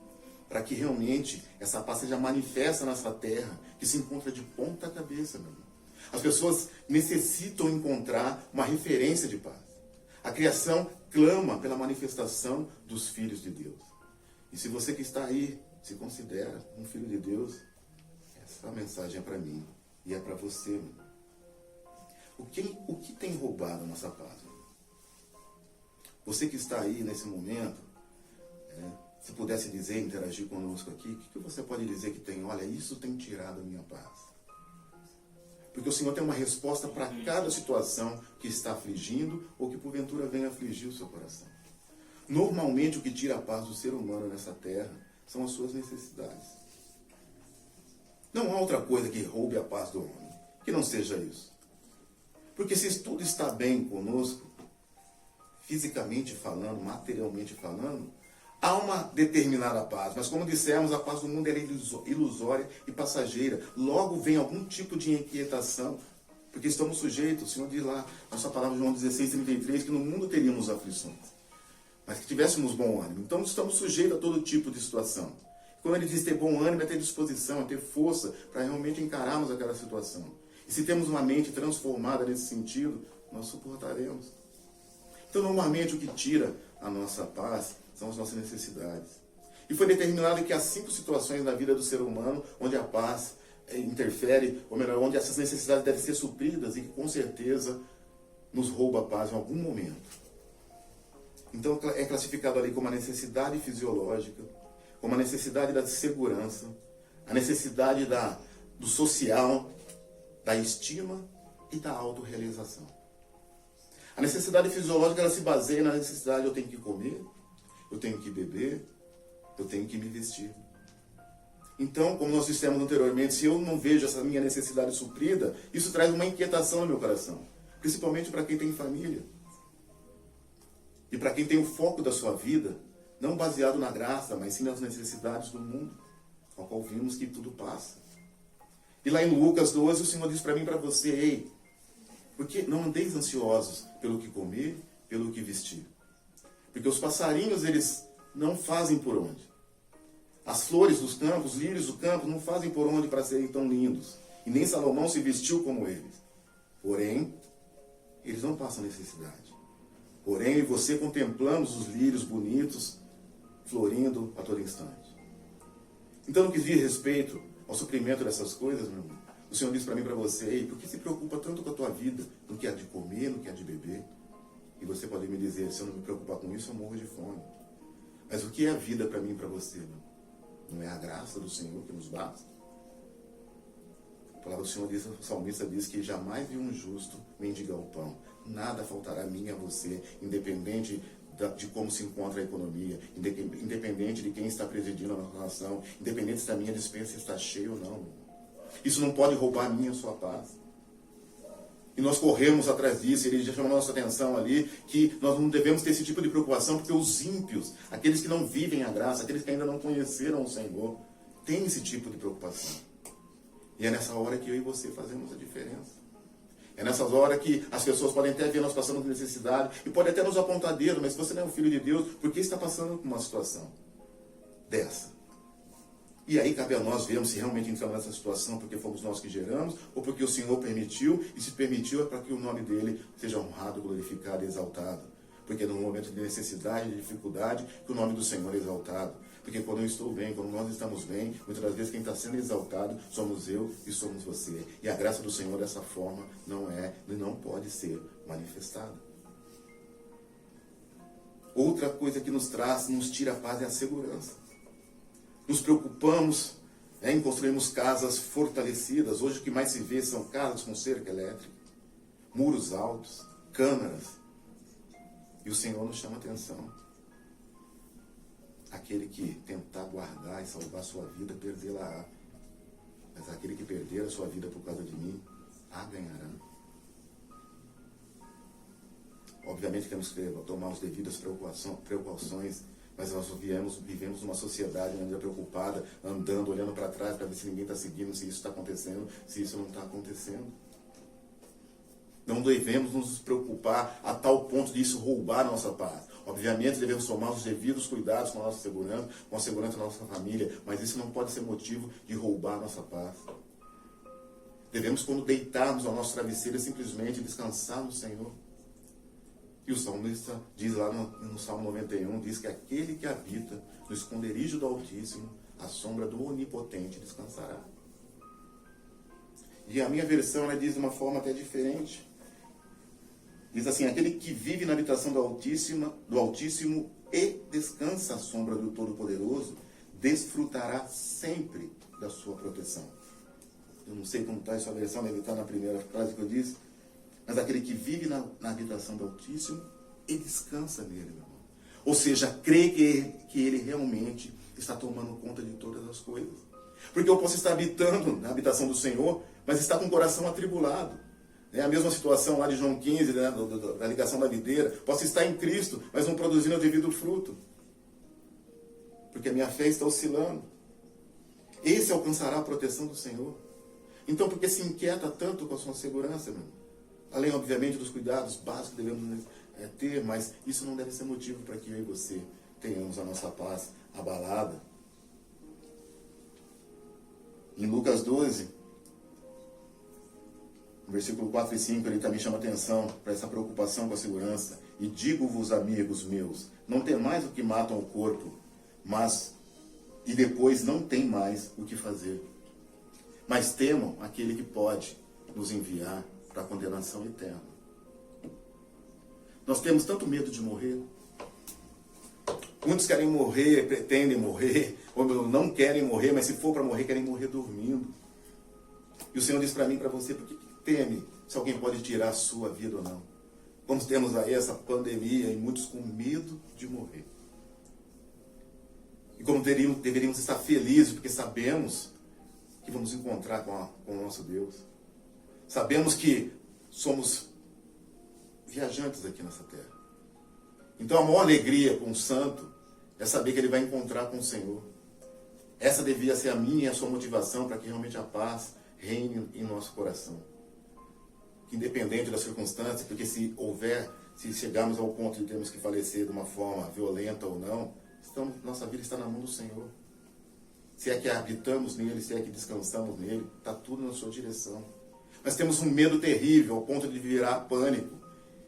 para que realmente essa paz seja manifesta nessa terra que se encontra de ponta cabeça, meu irmão. As pessoas necessitam encontrar uma referência de paz. A criação clama pela manifestação dos filhos de Deus. E se você que está aí se considera um filho de Deus, essa mensagem é para mim e é para você, meu. O que tem roubado a nossa paz? Você que está aí nesse momento, se pudesse dizer, interagir conosco aqui, o que você pode dizer que tem? Olha, isso tem tirado a minha paz. Porque o Senhor tem uma resposta para cada situação que está afligindo ou que porventura venha afligir o seu coração. Normalmente o que tira a paz do ser humano nessa terra são as suas necessidades. Não há outra coisa que roube a paz do homem, que não seja isso. Porque se tudo está bem conosco, fisicamente falando, materialmente falando, há uma determinada paz. Mas como dissemos, a paz do mundo é ilusória e passageira. Logo vem algum tipo de inquietação, porque estamos sujeitos. O Senhor diz lá, na sua palavra, João 16:33, que no mundo teríamos aflições, mas que tivéssemos bom ânimo. Então estamos sujeitos a todo tipo de situação. Quando ele diz ter bom ânimo, é ter disposição, é ter força para realmente encararmos aquela situação. E se temos uma mente transformada nesse sentido, nós suportaremos. Então, normalmente, o que tira a nossa paz são as nossas necessidades. E foi determinado que há 5 situações na vida do ser humano onde a paz interfere, ou melhor, onde essas necessidades devem ser supridas e que, com certeza, nos rouba a paz em algum momento. Então, é classificado ali como a necessidade fisiológica, como a necessidade da segurança, a necessidade do social, da estima e da autorrealização. A necessidade fisiológica, ela se baseia na necessidade de eu tenho que comer, eu tenho que beber, eu tenho que me vestir. Então, como nós dissemos anteriormente, se eu não vejo essa minha necessidade suprida, isso traz uma inquietação no meu coração. Principalmente para quem tem família. E para quem tem o foco da sua vida, não baseado na graça, mas sim nas necessidades do mundo, ao qual vimos que tudo passa. E lá em Lucas 12, o Senhor diz para mim e para você, ei, porque não andeis ansiosos pelo que comer, pelo que vestir. Porque os passarinhos, eles não fazem por onde. As flores dos campos, os lírios do campo, não fazem por onde para serem tão lindos. E nem Salomão se vestiu como eles. Porém, eles não passam necessidade. Porém, eu e você contemplamos os lírios bonitos, florindo a todo instante. Então, no que diz respeito ao suprimento dessas coisas, meu irmão, o Senhor diz para mim e para você, ei, por que se preocupa tanto com a tua vida, no que há de comer, no que há de beber? E você pode me dizer, se eu não me preocupar com isso, eu morro de fome. Mas o que é a vida para mim e para você, meu? Não é a graça do Senhor que nos basta? A palavra do Senhor diz, o salmista diz que jamais vi um justo mendigar o pão. Nada faltará a mim e a você, independente de como se encontra a economia, independente de quem está presidindo a nossa nação, independente se a minha despensa está cheia ou não. Isso não pode roubar a minha e a sua paz. E nós corremos atrás disso, ele já chamou a nossa atenção ali, que nós não devemos ter esse tipo de preocupação, porque os ímpios, aqueles que não vivem a graça, aqueles que ainda não conheceram o Senhor, têm esse tipo de preocupação. E é nessa hora que eu e você fazemos a diferença. É nessas horas que as pessoas podem até ver nós passando por necessidade, e podem até nos apontar dedo, mas se você não é um filho de Deus, por que está passando por uma situação dessa? E aí cabe a nós vermos se realmente entramos nessa situação porque fomos nós que geramos, ou porque o Senhor permitiu, e se permitiu é para que o nome dele seja honrado, glorificado e exaltado. Porque no momento de necessidade, de dificuldade, que o nome do Senhor é exaltado. Porque quando eu estou bem, quando nós estamos bem, muitas das vezes quem está sendo exaltado somos eu e somos você. E a graça do Senhor dessa forma não é e não pode ser manifestada. Outra coisa que nos tira a paz é a segurança. Nos preocupamos em construirmos casas fortalecidas. Hoje o que mais se vê são casas com cerca elétrica, muros altos, câmeras. E o Senhor nos chama a atenção. Aquele que tentar guardar e salvar a sua vida, perdê-la-á. Mas aquele que perder a sua vida por causa de mim, a ganhará. Obviamente temos que tomar as devidas precauções, mas nós vivemos numa sociedade ainda preocupada, andando, olhando para trás para ver se ninguém está seguindo, se isso está acontecendo, se isso não está acontecendo. Não devemos nos preocupar a tal ponto de isso roubar a nossa paz. Obviamente devemos tomar os devidos cuidados com a nossa segurança, com a segurança da nossa família, mas isso não pode ser motivo de roubar a nossa paz. Devemos, quando deitarmos ao nosso travesseiro, simplesmente descansar no Senhor. E o salmista diz lá no Salmo 91, diz que aquele que habita no esconderijo do Altíssimo, a sombra do Onipotente descansará. E a minha versão, ela diz de uma forma até diferente. Diz assim: aquele que vive na habitação do Altíssimo e descansa à sombra do Todo-Poderoso, desfrutará sempre da sua proteção. Eu não sei como está essa versão, deve estar na primeira frase que eu disse, mas aquele que vive na habitação do Altíssimo e descansa nele, meu irmão. Ou seja, crê que ele realmente está tomando conta de todas as coisas. Porque eu posso estar habitando na habitação do Senhor, mas está com o coração atribulado. É a mesma situação lá de João 15, né, da ligação da videira. Posso estar em Cristo, mas não produzindo o devido fruto. Porque a minha fé está oscilando. Esse alcançará a proteção do Senhor. Então, por que se inquieta tanto com a sua segurança, meu irmão? Além, obviamente, dos cuidados básicos que devemos ter, mas isso não deve ser motivo para que eu e você tenhamos a nossa paz abalada. Em Lucas 12, no versículo 4 e 5, ele também chama atenção para essa preocupação com a segurança. E digo-vos, amigos meus, não temais o que matam o corpo, e depois não tem mais o que fazer. Mas temam aquele que pode nos enviar para a condenação eterna. Nós temos tanto medo de morrer. Muitos querem morrer, pretendem morrer, ou não querem morrer, mas se for para morrer, querem morrer dormindo. E o Senhor diz para mim e para você: por que teme se alguém pode tirar a sua vida ou não? Como temos aí essa pandemia e muitos com medo de morrer. E como deveríamos estar felizes, porque sabemos que vamos encontrar com o nosso Deus. Sabemos que somos viajantes aqui nessa terra. Então a maior alegria com o santo é saber que ele vai encontrar com o Senhor. Essa devia ser a minha e a sua motivação para que realmente a paz reine em nosso coração. Que independente das circunstâncias, porque se chegarmos ao ponto de termos que falecer de uma forma violenta ou não, nossa vida está na mão do Senhor. Se é que habitamos nele, se é que descansamos nele, está tudo na sua direção. Mas temos um medo terrível, ao ponto de virar pânico.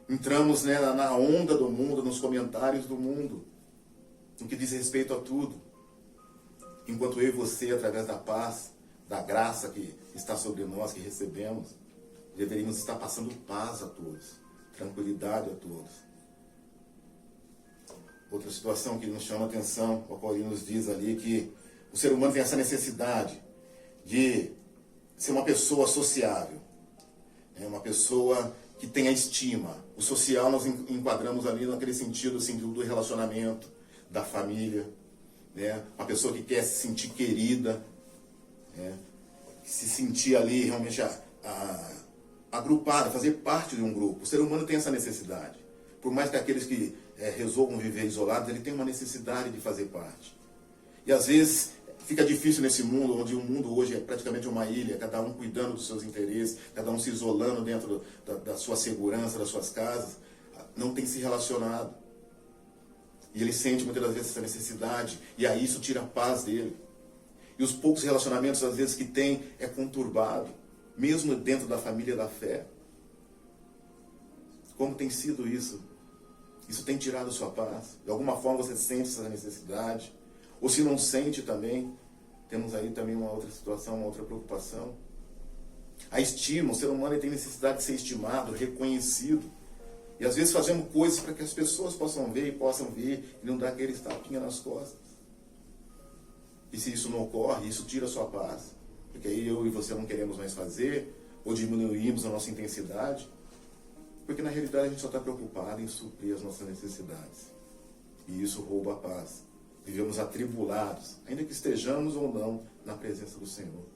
Entramos, né, na onda do mundo, nos comentários do mundo, no que diz respeito a tudo. Enquanto eu e você, através da paz, da graça que está sobre nós, que recebemos, deveríamos estar passando paz a todos, tranquilidade a todos. Outra situação que nos chama a atenção, o qual ele nos diz ali, que o ser humano tem essa necessidade de ser uma pessoa sociável, uma pessoa que tenha estima. O social nós enquadramos ali naquele sentido assim, do relacionamento, da família, né? Uma pessoa que quer se sentir querida, se sentir ali realmente agrupada, fazer parte de um grupo. O ser humano tem essa necessidade. Por mais que aqueles que resolvam viver isolados, ele tem uma necessidade de fazer parte. E às vezes fica difícil nesse mundo, onde o mundo hoje é praticamente uma ilha, cada um cuidando dos seus interesses, cada um se isolando dentro da sua segurança, das suas casas, não tem se relacionado. E ele sente muitas das vezes essa necessidade, e aí isso tira a paz dele. E os poucos relacionamentos, às vezes, que tem, é conturbado, mesmo dentro da família da fé. Como tem sido isso? Isso tem tirado a sua paz? De alguma forma você sente essa necessidade? Ou se não sente também, temos aí também uma outra situação, uma outra preocupação. A estima, o ser humano tem necessidade de ser estimado, reconhecido. E às vezes fazemos coisas para que as pessoas possam ver e não dar aquele tapinha nas costas. E se isso não ocorre, isso tira a sua paz. Porque aí eu e você não queremos mais fazer, ou diminuímos a nossa intensidade. Porque na realidade a gente só está preocupado em suprir as nossas necessidades. E isso rouba a paz. Vivemos atribulados, ainda que estejamos ou não na presença do Senhor.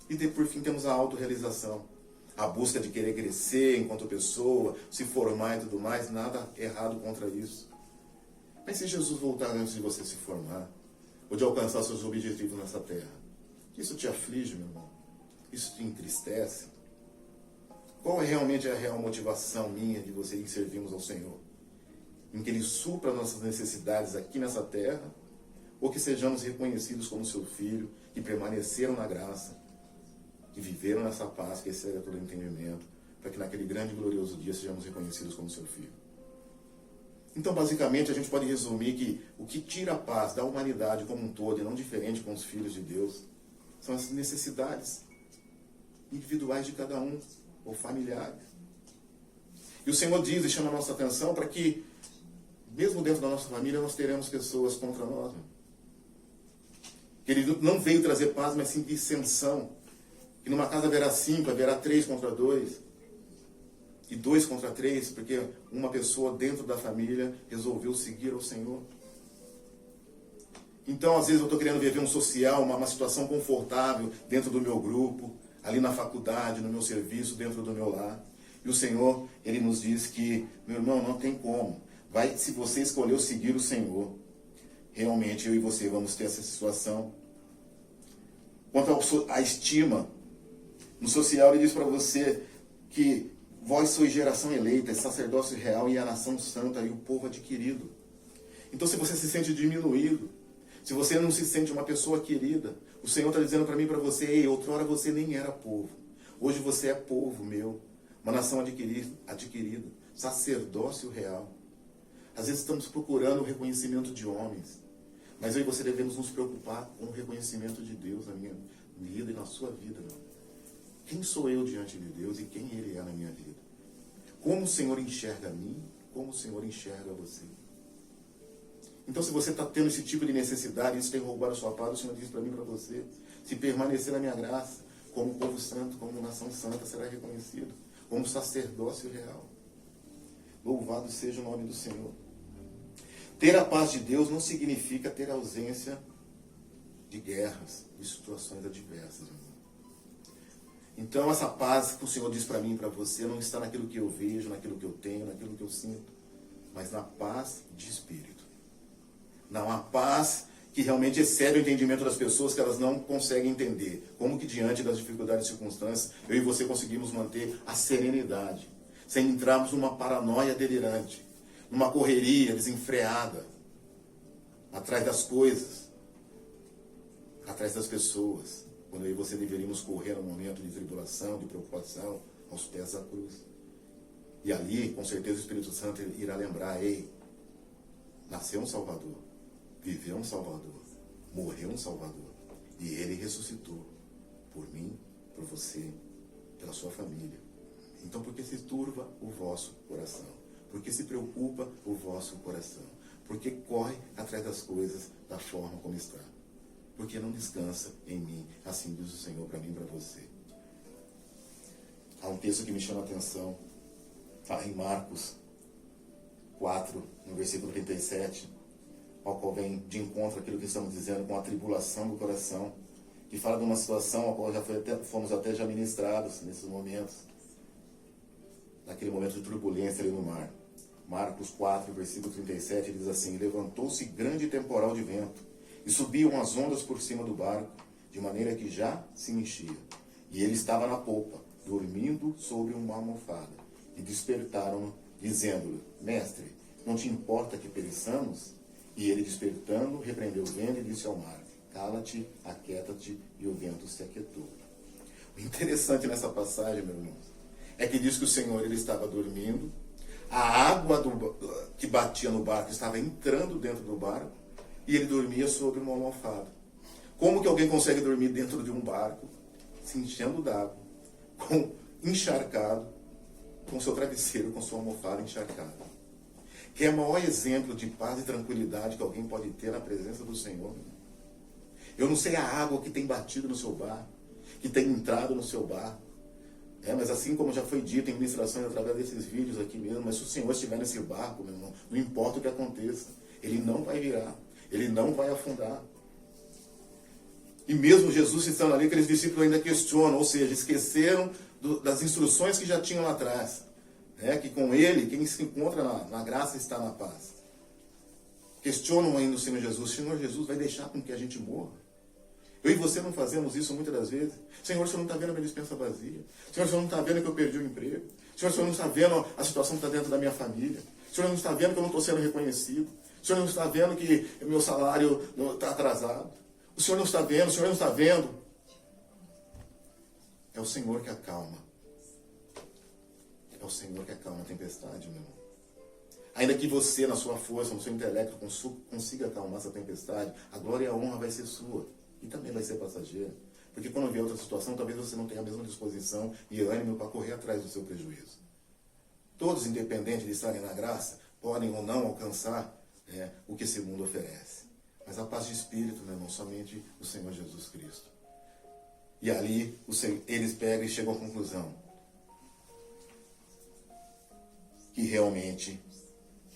E por fim temos a autorrealização. A busca de querer crescer enquanto pessoa, se formar e tudo mais, nada errado contra isso. Mas se Jesus voltar antes de você se formar, ou de alcançar seus objetivos nessa terra, isso te aflige, meu irmão? Isso te entristece? Qual é realmente a real motivação minha de você em servirmos ao Senhor? Em que Ele supra nossas necessidades aqui nessa terra, ou que sejamos reconhecidos como seu filho, que permaneceram na graça, que viveram nessa paz, que excede todo entendimento, para que naquele grande e glorioso dia sejamos reconhecidos como seu filho. Então, basicamente, a gente pode resumir que o que tira a paz da humanidade como um todo, e não diferente com os filhos de Deus, são as necessidades individuais de cada um, ou familiares. E o Senhor diz e chama a nossa atenção para que, mesmo dentro da nossa família, nós teremos pessoas contra nós. Que Ele não veio trazer paz, mas sim dissensão. Que numa casa haverá 5, haverá 3 contra 2. E 2 contra 3, porque uma pessoa dentro da família resolveu seguir ao Senhor. Então, às vezes, eu estou querendo viver um social, uma situação confortável dentro do meu grupo, ali na faculdade, no meu serviço, dentro do meu lar. E o Senhor, Ele nos diz que, meu irmão, não tem como. Se você escolheu seguir o Senhor, realmente eu e você vamos ter essa situação. Quanto à estima, no social Ele diz para você que vós sois geração eleita, sacerdócio real e a nação santa e o povo adquirido. Então, se você se sente diminuído, se você não se sente uma pessoa querida, o Senhor está dizendo para mim e para você: ei, outrora você nem era povo. Hoje você é povo meu, uma nação adquirida, sacerdócio real. Às vezes estamos procurando o reconhecimento de homens, mas eu e você devemos nos preocupar com o reconhecimento de Deus na minha vida e na sua vida, meu. Quem sou eu diante de Deus e quem Ele é na minha vida? Como o Senhor enxerga a mim, como o Senhor enxerga você? Então, se você está tendo esse tipo de necessidade, isso tem roubado a sua paz, o Senhor diz para mim e para você: se permanecer na minha graça, como povo santo, como nação santa, será reconhecido, como sacerdócio real. Louvado seja o nome do Senhor. Ter a paz de Deus não significa ter ausência de guerras, de situações adversas. Então, essa paz que o Senhor diz para mim e para você não está naquilo que eu vejo, naquilo que eu tenho, naquilo que eu sinto, mas na paz de espírito. Não, a paz que realmente excede o entendimento das pessoas, que elas não conseguem entender. Como que diante das dificuldades e circunstâncias, eu e você conseguimos manter a serenidade, sem entrarmos numa paranoia delirante, numa correria desenfreada, atrás das coisas, atrás das pessoas, quando eu e você deveríamos correr no momento de tribulação, de preocupação, aos pés da cruz. E ali, com certeza, o Espírito Santo irá lembrar: ei, nasceu um Salvador, viveu um Salvador, morreu um Salvador, e Ele ressuscitou por mim, por você, pela sua família. Então, por que se turva o vosso coração? Por que se preocupa o vosso coração? Por que corre atrás das coisas da forma como está? Porque não descansa em mim, assim diz o Senhor para mim e para você. Há um texto que me chama a atenção, está em Marcos 4, no versículo 37, ao qual vem de encontro aquilo que estamos dizendo com a tribulação do coração, que fala de uma situação a qual fomos até já ministrados nesses momentos, naquele momento de turbulência ali no mar. Marcos 4, versículo 37, diz assim: levantou-se grande temporal de vento, e subiam as ondas por cima do barco, de maneira que já se enchia. E ele estava na polpa, dormindo sobre uma almofada. E despertaram-no, dizendo-lhe: mestre, não te importa que pereçamos? E ele, despertando, repreendeu o vento e disse ao mar: cala-te, aquieta-te, e o vento se aquietou. O interessante nessa passagem, meu irmão, é que diz que o Senhor ele estava dormindo, a água que batia no barco estava entrando dentro do barco, e ele dormia sobre uma almofada. Como que alguém consegue dormir dentro de um barco, se enchendo d'água, encharcado, com seu travesseiro, com sua almofada encharcada? Que é o maior exemplo de paz e tranquilidade que alguém pode ter na presença do Senhor. Eu não sei a água que tem batido no seu barco, que tem entrado no seu barco. Mas assim como já foi dito em ministrações através desses vídeos aqui mesmo, mas se o Senhor estiver nesse barco, meu irmão, não importa o que aconteça, Ele não vai virar. Ele não vai afundar. E mesmo Jesus estando ali, aqueles discípulos ainda questionam, ou seja, esqueceram das instruções que já tinham lá atrás. Que com Ele, quem se encontra na graça está na paz. Questionam ainda o Senhor Jesus: Senhor Jesus, vai deixar com que a gente morra? Eu e você não fazemos isso muitas das vezes. Senhor, o Senhor não está vendo a minha despensa vazia? Senhor, o Senhor não está vendo que eu perdi o emprego? Senhor, o Senhor não está vendo a situação que está dentro da minha família? O Senhor não está vendo que eu não estou sendo reconhecido? O Senhor não está vendo que o meu salário está atrasado? O Senhor não está vendo, o Senhor não está vendo. É o Senhor que acalma. É o Senhor que acalma a tempestade, meu irmão. Ainda que você, na sua força, no seu intelecto, consiga acalmar essa tempestade, a glória e a honra vai ser sua. E também vai ser passageira. Porque quando vier outra situação, talvez você não tenha a mesma disposição e ânimo para correr atrás do seu prejuízo. Todos, independente de estarem na graça, podem ou não alcançar o que esse mundo oferece. Mas a paz de espírito, meu irmão, somente o Senhor Jesus Cristo. E ali, eles pegam e chegam à conclusão que realmente,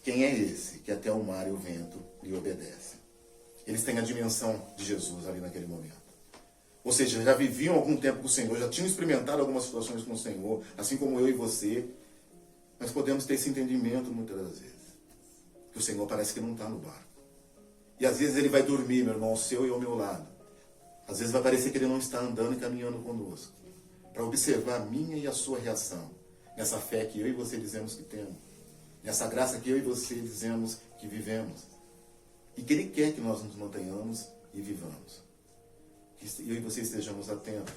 quem é esse que até o mar e o vento lhe obedecem? Eles têm a dimensão de Jesus ali naquele momento. Ou seja, já viviam algum tempo com o Senhor, já tinham experimentado algumas situações com o Senhor, assim como eu e você. Mas podemos ter esse entendimento muitas das vezes. Que o Senhor parece que não está no barco. E às vezes Ele vai dormir, meu irmão, ao seu e ao meu lado. Às vezes vai parecer que Ele não está andando e caminhando conosco. Para observar a minha e a sua reação. Nessa fé que eu e você dizemos que temos. Nessa graça que eu e você dizemos que vivemos. E que Ele quer que nós nos mantenhamos e vivamos. Que eu e você estejamos atentos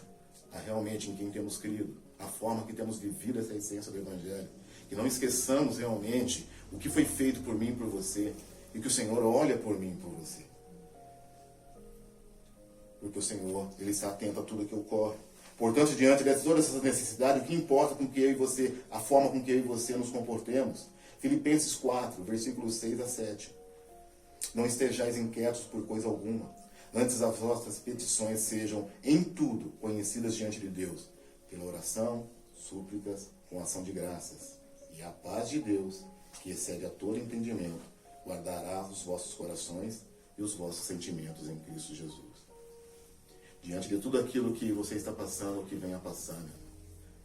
a realmente em quem temos crido. A forma que temos vivido essa essência do Evangelho. Que não esqueçamos realmente o que foi feito por mim e por você. E que o Senhor olha por mim e por você. Porque o Senhor, Ele está atento a tudo que ocorre. Portanto, diante de todas essas necessidades, o que importa com que eu e você, a forma com que eu e você nos comportemos? Filipenses 4, versículos 6 a 7. Não estejais inquietos por coisa alguma. Antes as vossas petições sejam em tudo conhecidas diante de Deus. Pela oração, súplicas, com ação de graças. E a paz de Deus, que excede a todo entendimento, guardará os vossos corações e os vossos sentimentos em Cristo Jesus. Diante de tudo aquilo que você está passando, ou que venha passando,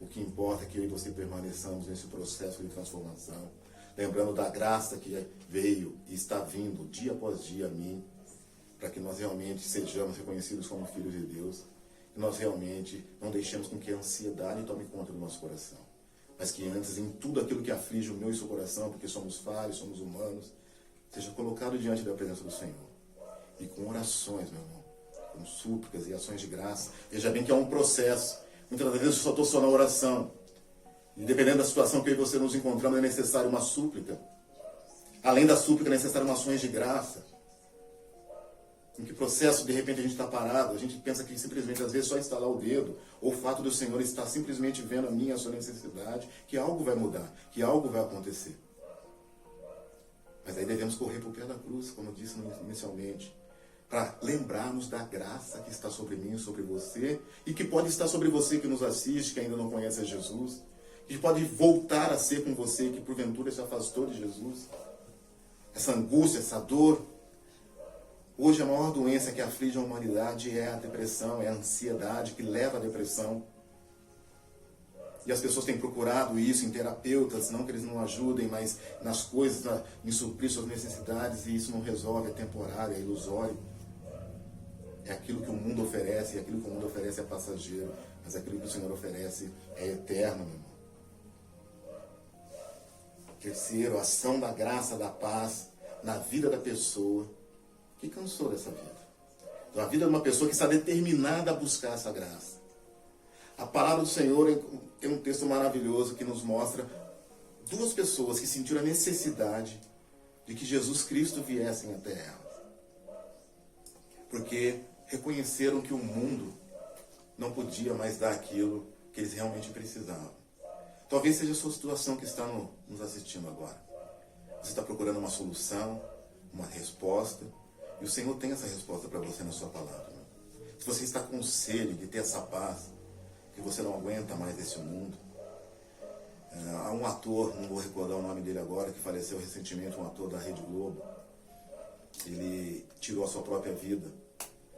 o que importa é que eu e você permaneçamos nesse processo de transformação, lembrando da graça que veio e está vindo dia após dia a mim, para que nós realmente sejamos reconhecidos como filhos de Deus, e nós realmente não deixemos com que a ansiedade tome conta do nosso coração, mas que antes, em tudo aquilo que aflige o meu e o seu coração, porque somos falhos, somos humanos, seja colocado diante da presença do Senhor, e com orações, meu irmão, com súplicas e ações de graça. Veja bem que é um processo. Muitas vezes eu só estou só na oração. E dependendo da situação que eu e você nos encontramos, é necessário uma súplica. Além da súplica, é necessário uma ações de graça. Em que processo, de repente, a gente está parado, a gente pensa que simplesmente, às vezes, só instalar o dedo, ou o fato do Senhor estar simplesmente vendo a minha e a sua necessidade, que algo vai mudar, que algo vai acontecer. Mas aí devemos correr para o pé da cruz, como eu disse inicialmente, para lembrarmos da graça que está sobre mim e sobre você, e que pode estar sobre você que nos assiste, que ainda não conhece a Jesus, que pode voltar a ser com você, que porventura se afastou de Jesus. Essa angústia, essa dor. Hoje a maior doença que aflige a humanidade é a depressão, é a ansiedade que leva à depressão. E as pessoas têm procurado isso em terapeutas, não que eles não ajudem, mas nas coisas, em suprir suas necessidades, e isso não resolve, é temporário, é ilusório. É aquilo que o mundo oferece, e aquilo que o mundo oferece é passageiro, mas aquilo que o Senhor oferece é eterno, meu irmão. Terceiro, a ação da graça, da paz na vida da pessoa que cansou dessa vida. Então, a vida de uma pessoa que está determinada a buscar essa graça. A palavra do Senhor tem um texto maravilhoso que nos mostra duas pessoas que sentiram a necessidade de que Jesus Cristo viesse até elas. Porque reconheceram que o mundo não podia mais dar aquilo que eles realmente precisavam. Talvez seja a sua situação que está nos assistindo agora. Você está procurando uma solução, uma resposta, e o Senhor tem essa resposta para você na sua palavra. Se você está com sede de ter essa paz, que você não aguenta mais desse mundo. Há um ator, não vou recordar o nome dele agora, que faleceu recentemente, um ator da Rede Globo. Ele tirou a sua própria vida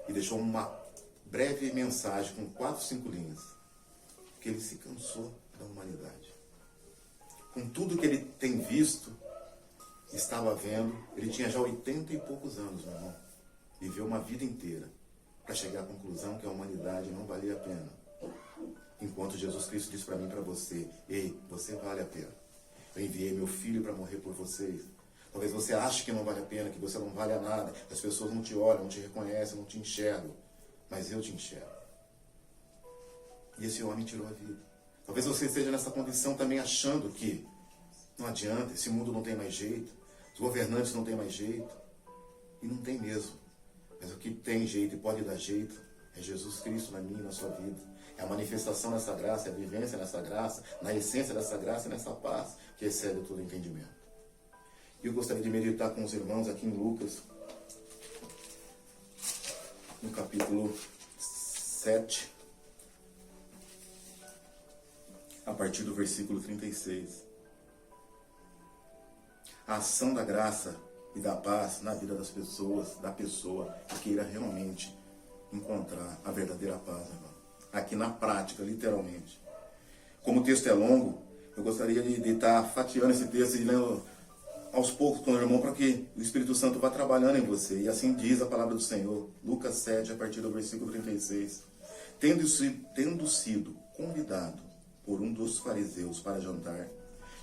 e deixou uma breve mensagem com 4, 5 linhas. Que ele se cansou da humanidade. Com tudo que ele tem visto, estava vendo, ele tinha já 80 e poucos anos, meu irmão. Viveu uma vida inteira para chegar à conclusão que a humanidade não valia a pena. Enquanto Jesus Cristo disse para mim e para você: ei, você vale a pena. Eu enviei meu filho para morrer por vocês. Talvez você ache que não vale a pena, que você não vale a nada, que as pessoas não te olham, não te reconhecem, não te enxergam. Mas eu te enxergo. E esse homem tirou a vida. Talvez você esteja nessa condição também achando que Não adianta, esse mundo não tem mais jeito, os governantes não têm mais jeito, e não tem mesmo. Mas o que tem jeito e pode dar jeito é Jesus Cristo na minha e na sua vida. É a manifestação dessa graça, é a vivência nessa graça, na essência dessa graça e nessa paz que excede todo entendimento. E eu gostaria de meditar com os irmãos aqui em Lucas, no capítulo 7, a partir do versículo 36. A ação da graça e da paz na vida das pessoas, da pessoa que queira realmente encontrar a verdadeira paz, irmão. Aqui na prática, literalmente. Como o texto é longo, eu gostaria de estar fatiando esse texto e lendo aos poucos com o irmão para que o Espírito Santo vá trabalhando em você. E assim diz a palavra do Senhor, Lucas 7, a partir do versículo 36. Tendo sido convidado por um dos fariseus para jantar,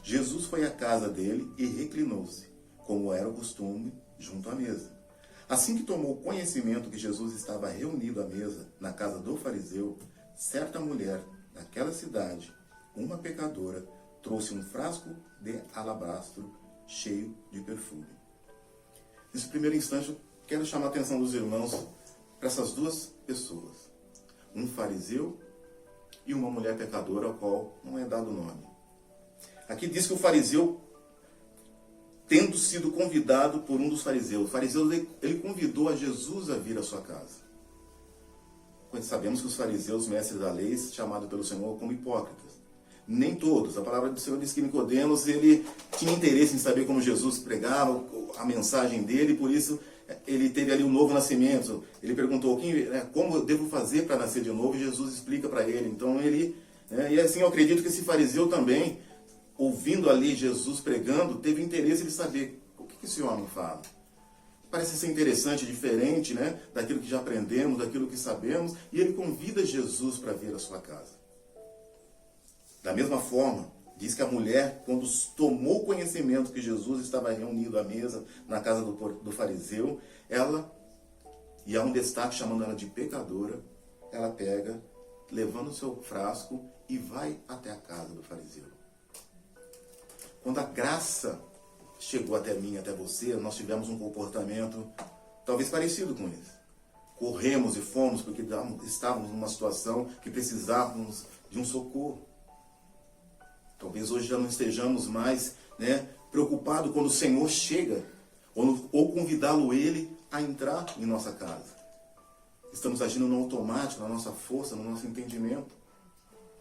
Jesus foi à casa dele e reclinou-se, como era o costume, junto à mesa. Assim que tomou conhecimento que Jesus estava reunido à mesa na casa do fariseu, certa mulher daquela cidade, uma pecadora, trouxe um frasco de alabastro cheio de perfume. Nesse primeiro instante, eu quero chamar a atenção dos irmãos para essas duas pessoas. Um fariseu e uma mulher pecadora, ao qual não é dado nome. Aqui diz que o fariseu, tendo sido convidado por um dos fariseus, o fariseu ele convidou a Jesus a vir à sua casa. Pois sabemos que os fariseus, mestres da lei, chamados pelo Senhor como hipócritas. Nem todos. A palavra do Senhor diz que Nicodemos, ele tinha interesse em saber como Jesus pregava, a mensagem dele, por isso ele teve ali um novo nascimento. Ele perguntou, como eu devo fazer para nascer de novo? E Jesus explica para ele. Então e assim eu acredito que esse fariseu também, ouvindo ali Jesus pregando, teve interesse de saber o que esse homem fala. Parece ser interessante, diferente, daquilo que já aprendemos, daquilo que sabemos, e ele convida Jesus para vir à sua casa. Da mesma forma, diz que a mulher, quando tomou conhecimento que Jesus estava reunido à mesa na casa do fariseu, e há um destaque chamando ela de pecadora, ela pega, levando o seu frasco e vai até a casa do fariseu. Quando a graça chegou até mim, até você, nós tivemos um comportamento talvez parecido com esse. Corremos e fomos porque estávamos numa situação que precisávamos de um socorro. Talvez hoje já não estejamos mais preocupados quando o Senhor chega, ou convidá-lo ele a entrar em nossa casa. Estamos agindo no automático, na nossa força, no nosso entendimento.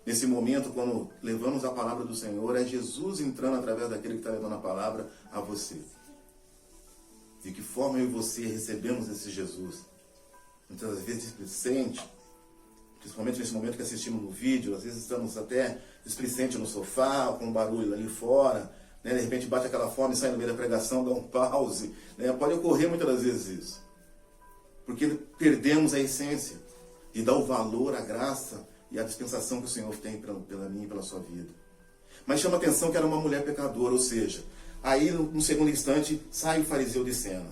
Nesse momento, quando levamos a palavra do Senhor, é Jesus entrando através daquele que está levando a palavra a você. De que forma eu e você recebemos esse Jesus? Muitas vezes displicente, principalmente nesse momento que assistimos no vídeo, às vezes estamos até displicente no sofá, com um barulho ali fora, de repente bate aquela fome, sai no meio da pregação, dá um pause. Pode ocorrer muitas das vezes isso. Porque perdemos a essência de dar o valor, a graça e a dispensação que o Senhor tem pela minha e pela sua vida. Mas chama a atenção que era uma mulher pecadora, ou seja, aí no segundo instante sai o fariseu de cena,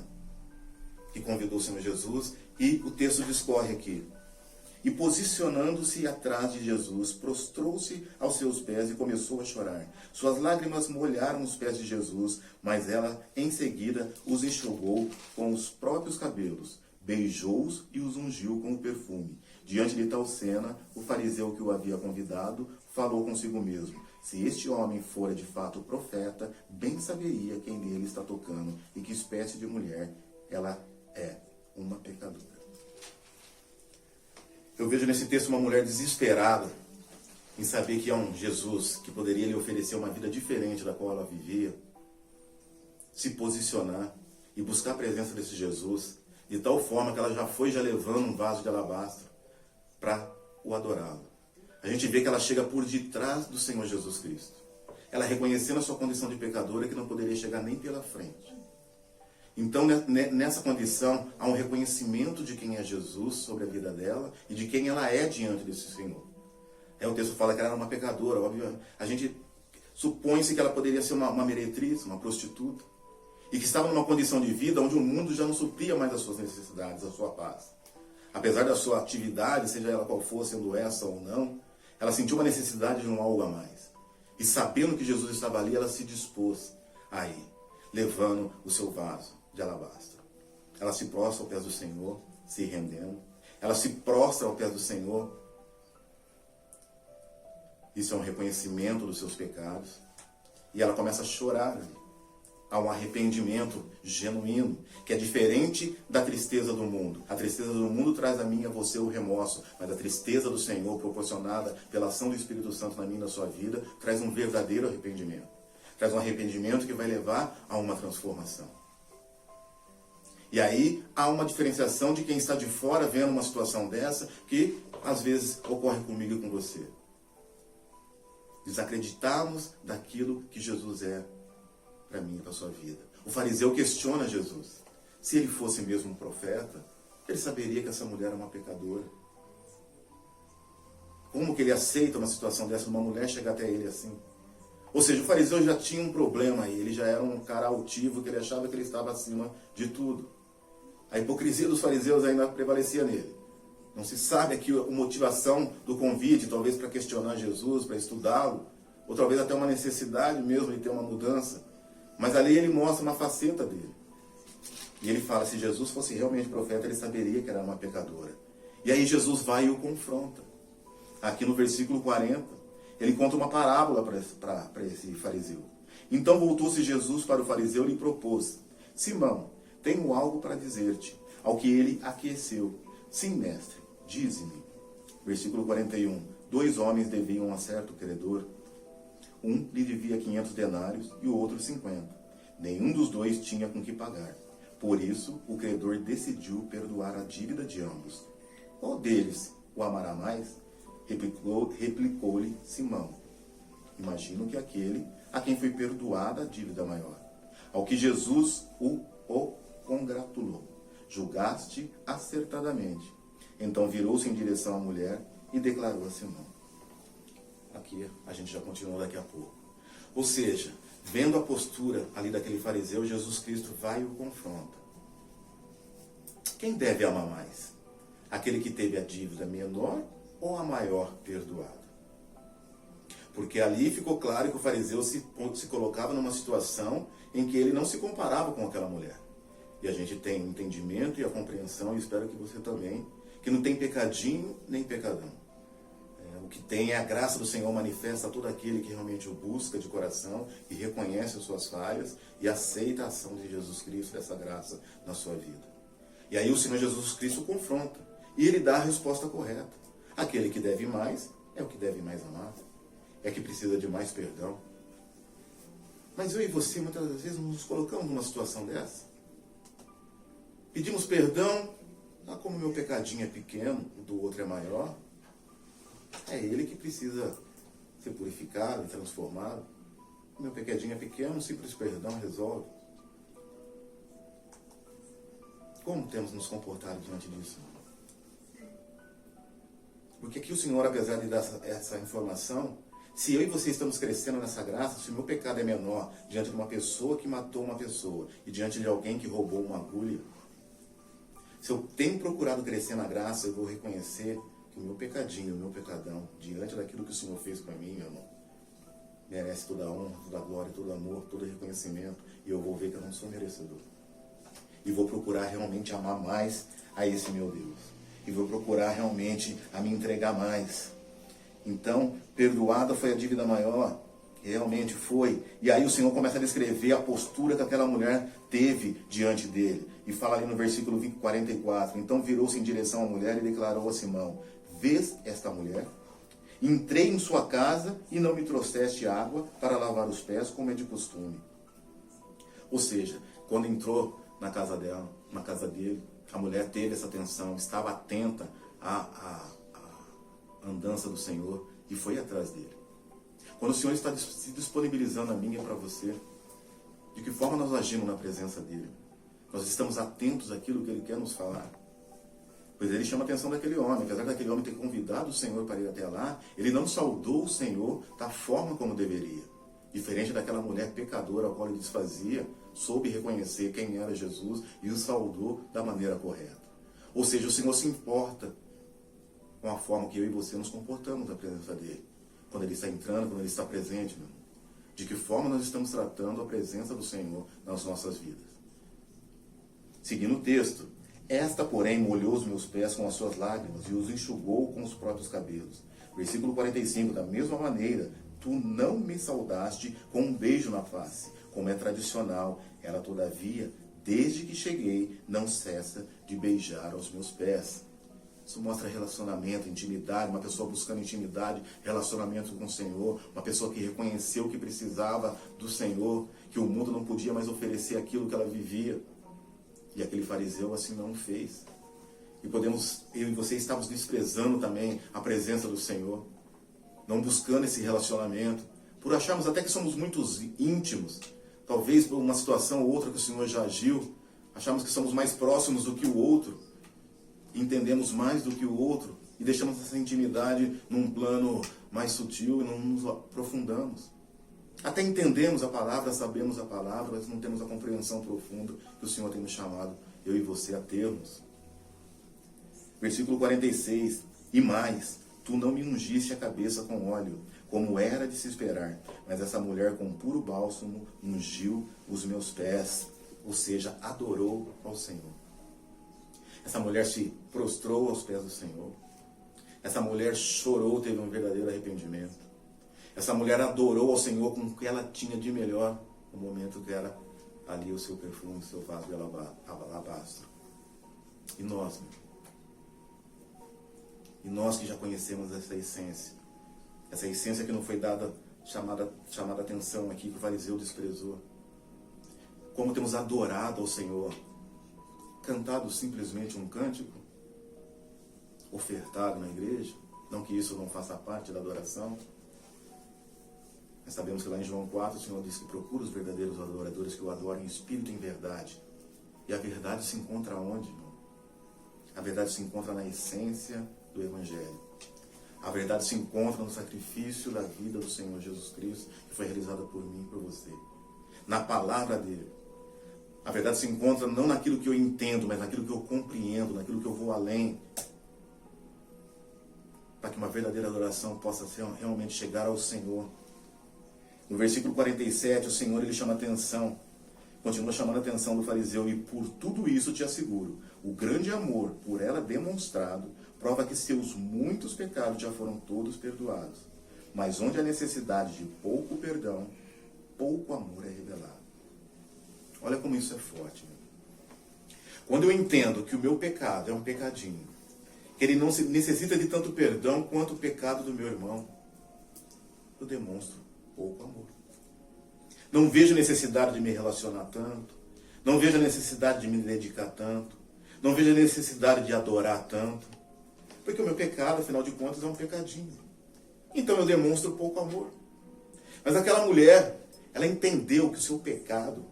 que convidou o Senhor Jesus, e o texto discorre aqui. E posicionando-se atrás de Jesus, prostrou-se aos seus pés e começou a chorar. Suas lágrimas molharam os pés de Jesus, mas ela em seguida os enxugou com os próprios cabelos, beijou-os e os ungiu com o perfume. Diante de tal cena, o fariseu que o havia convidado falou consigo mesmo: se este homem fora de fato profeta, bem saberia quem nele está tocando e que espécie de mulher ela é, uma pecadora. Eu vejo nesse texto uma mulher desesperada em saber que há um Jesus que poderia lhe oferecer uma vida diferente da qual ela vivia, se posicionar e buscar a presença desse Jesus, de tal forma que ela já levando um vaso de alabastro para o adorá-lo. A gente vê que ela chega por detrás do Senhor Jesus Cristo. Ela reconhecendo a sua condição de pecadora, que não poderia chegar nem pela frente. Então, nessa condição, há um reconhecimento de quem é Jesus sobre a vida dela e de quem ela é diante desse Senhor. O texto fala que ela era uma pecadora, óbvio. A gente supõe-se que ela poderia ser uma meretriz, uma prostituta, e que estava numa condição de vida onde o mundo já não supria mais as suas necessidades, a sua paz. Apesar da sua atividade, seja ela qual for, sendo essa ou não, ela sentiu uma necessidade de um algo a mais. E sabendo que Jesus estava ali, ela se dispôs a ir, levando o seu vaso de alabastro. Ela se prostra aos pés do Senhor, se rendendo. Ela se prostra aos pés do Senhor. Isso é um reconhecimento dos seus pecados. E ela começa a chorar ali. Há um arrependimento genuíno, que é diferente da tristeza do mundo. A tristeza do mundo traz a mim e a você o remorso, mas a tristeza do Senhor, proporcionada pela ação do Espírito Santo na minha e na sua vida, traz um verdadeiro arrependimento. Traz um arrependimento que vai levar a uma transformação. E aí há uma diferenciação de quem está de fora vendo uma situação dessa, que às vezes ocorre comigo e com você. Desacreditarmos daquilo que Jesus é para mim e para a sua vida. O fariseu questiona Jesus. Se ele fosse mesmo um profeta, ele saberia que essa mulher é uma pecadora. Como que ele aceita uma situação dessa, uma mulher chegar até ele assim? Ou seja, o fariseu já tinha um problema aí, ele já era um cara altivo, que ele achava que ele estava acima de tudo. A hipocrisia dos fariseus ainda prevalecia nele. Não se sabe aqui a motivação do convite, talvez para questionar Jesus, para estudá-lo, ou talvez até uma necessidade mesmo de ter uma mudança. Mas ali ele mostra uma faceta dele. E ele fala, se Jesus fosse realmente profeta, ele saberia que era uma pecadora. E aí Jesus vai e o confronta. Aqui no versículo 40, ele conta uma parábola para esse fariseu. Então voltou-se Jesus para o fariseu e lhe propôs, Simão, tenho algo para dizer-te. Ao que ele aqueceu. Sim, mestre, dize-me. Versículo 41. 2 homens deviam a certo credor. Um lhe devia 500 denários e o outro 50. Nenhum dos dois tinha com que pagar. Por isso, o credor decidiu perdoar a dívida de ambos. Qual deles o amará mais? Replicou-lhe Simão. Imagino que aquele a quem foi perdoada a dívida maior. Ao que Jesus o congratulou. Julgaste acertadamente. Então virou-se em direção à mulher e declarou a Simão. Aqui a gente já continua daqui a pouco. Ou seja, vendo a postura ali daquele fariseu, Jesus Cristo vai e o confronta. Quem deve amar mais? Aquele que teve a dívida menor ou a maior perdoada? Porque ali ficou claro que o fariseu se colocava numa situação em que ele não se comparava com aquela mulher. E a gente tem o entendimento e a compreensão, e espero que você também, que não tem pecadinho nem pecadão. O que tem é a graça do Senhor manifesta a todo aquele que realmente o busca de coração e reconhece as suas falhas e aceita a ação de Jesus Cristo, dessa graça na sua vida. E aí o Senhor Jesus Cristo confronta e ele dá a resposta correta. Aquele que deve mais é o que deve mais amar, é que precisa de mais perdão. Mas eu e você muitas vezes nos colocamos numa situação dessa. Pedimos perdão, como o meu pecadinho é pequeno, o do outro é maior. É ele que precisa ser purificado e transformado. O meu pecadinho é pequeno, um simples perdão resolve. Como temos nos comportado diante disso? Porque aqui o Senhor, apesar de dar essa informação, se eu e você estamos crescendo nessa graça, se o meu pecado é menor diante de uma pessoa que matou uma pessoa e diante de alguém que roubou uma agulha, se eu tenho procurado crescer na graça, eu vou reconhecer que o meu pecadinho, o meu pecadão, diante daquilo que o Senhor fez para mim, meu irmão, merece toda a honra, toda a glória, todo amor, todo reconhecimento, e eu vou ver que eu não sou merecedor. E vou procurar realmente amar mais a esse meu Deus. E vou procurar realmente a me entregar mais. Então, perdoada foi a dívida maior, realmente foi. E aí o Senhor começa a descrever a postura que aquela mulher teve diante dele. E fala ali no versículo 44. Então virou-se em direção à mulher e declarou a Simão, vês esta mulher? Entrei em sua casa e não me trouxeste água para lavar os pés, como é de costume. Ou seja, quando entrou na casa dela, na casa dele, a mulher teve essa atenção, estava atenta à andança do Senhor e foi atrás dele. Quando o Senhor está se disponibilizando a mim e para você, de que forma nós agimos na presença dele? Nós estamos atentos àquilo que ele quer nos falar? Pois ele chama a atenção daquele homem. Apesar daquele homem ter convidado o Senhor para ir até lá, ele não saudou o Senhor da forma como deveria. Diferente daquela mulher pecadora ao qual ele desfazia, soube reconhecer quem era Jesus e o saudou da maneira correta. Ou seja, o Senhor se importa com a forma que eu e você nos comportamos na presença dele. quando Ele está entrando, quando Ele está presente, meu irmão. De que forma nós estamos tratando a presença do Senhor nas nossas vidas. Seguindo o texto. Esta, porém, molhou os meus pés com as suas lágrimas e os enxugou com os próprios cabelos. Versículo 45. Da mesma maneira, tu não me saudaste com um beijo na face, como é tradicional. Ela, todavia, desde que cheguei, não cessa de beijar aos meus pés. Isso mostra relacionamento, intimidade, uma pessoa buscando intimidade, relacionamento com o Senhor, uma pessoa que reconheceu que precisava do Senhor, que o mundo não podia mais oferecer aquilo que ela vivia. E aquele fariseu assim não fez. E eu e você estamos desprezando também a presença do Senhor, não buscando esse relacionamento, por acharmos até que somos muito íntimos, talvez por uma situação ou outra que o Senhor já agiu, achamos que somos mais próximos do que o outro, entendemos mais do que o outro, e deixamos essa intimidade num plano mais sutil e não nos aprofundamos. Até entendemos a palavra, sabemos a palavra, mas não temos a compreensão profunda que o Senhor tem nos chamado, eu e você, a termos. Versículo 46. E mais, tu não me ungiste a cabeça com óleo, como era de se esperar, mas essa mulher com puro bálsamo ungiu os meus pés, ou seja, adorou ao Senhor. Essa mulher se prostrou aos pés do Senhor. Essa mulher chorou, teve um verdadeiro arrependimento. Essa mulher adorou ao Senhor com o que ela tinha de melhor no momento que era ali o seu perfume, o seu vaso de alabastro. E nós, meu? E nós que já conhecemos essa essência que não foi dada, chamada atenção aqui, que o fariseu desprezou. Como temos adorado ao Senhor, cantado simplesmente um cântico, ofertado na igreja, não que isso não faça parte da adoração. Nós sabemos que lá em João 4 o Senhor diz que procura os verdadeiros adoradores que o adorem em espírito e em verdade. E a verdade se encontra onde, irmão? A verdade se encontra na essência do Evangelho. A verdade se encontra no sacrifício da vida do Senhor Jesus Cristo, que foi realizada por mim e por você. Na palavra dele. A verdade se encontra não naquilo que eu entendo, mas naquilo que eu compreendo, naquilo que eu vou além. Para que uma verdadeira adoração possa realmente chegar ao Senhor. No versículo 47, o Senhor ele chama atenção, continua chamando a atenção do fariseu, e por tudo isso te asseguro, o grande amor por ela demonstrado, prova que seus muitos pecados já foram todos perdoados. Mas onde há necessidade de pouco perdão, pouco amor é revelado. Olha como isso é forte. Meu. Quando eu entendo que o meu pecado é um pecadinho, que ele não necessita de tanto perdão quanto o pecado do meu irmão, eu demonstro pouco amor. Não vejo necessidade de me relacionar tanto. Não vejo a necessidade de me dedicar tanto. Não vejo a necessidade de adorar tanto. Porque o meu pecado, afinal de contas, é um pecadinho. Então eu demonstro pouco amor. Mas aquela mulher, ela entendeu que o seu pecado,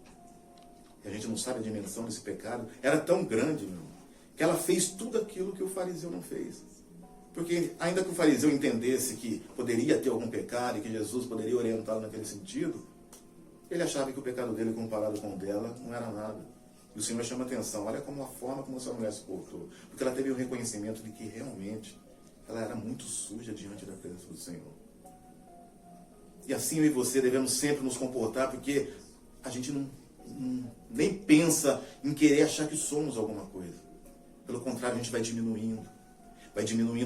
e a gente não sabe a dimensão desse pecado, era tão grande, meu, que ela fez tudo aquilo que o fariseu não fez. Porque ainda que o fariseu entendesse que poderia ter algum pecado e que Jesus poderia orientá-lo naquele sentido, ele achava que o pecado dele comparado com o dela não era nada. E o Senhor chama atenção, olha como a forma como essa mulher se portou. Porque ela teve o reconhecimento de que realmente ela era muito suja diante da presença do Senhor. E assim eu e você devemos sempre nos comportar, porque a gente nem pensa em querer achar que somos alguma coisa. Pelo contrário, a gente vai diminuindo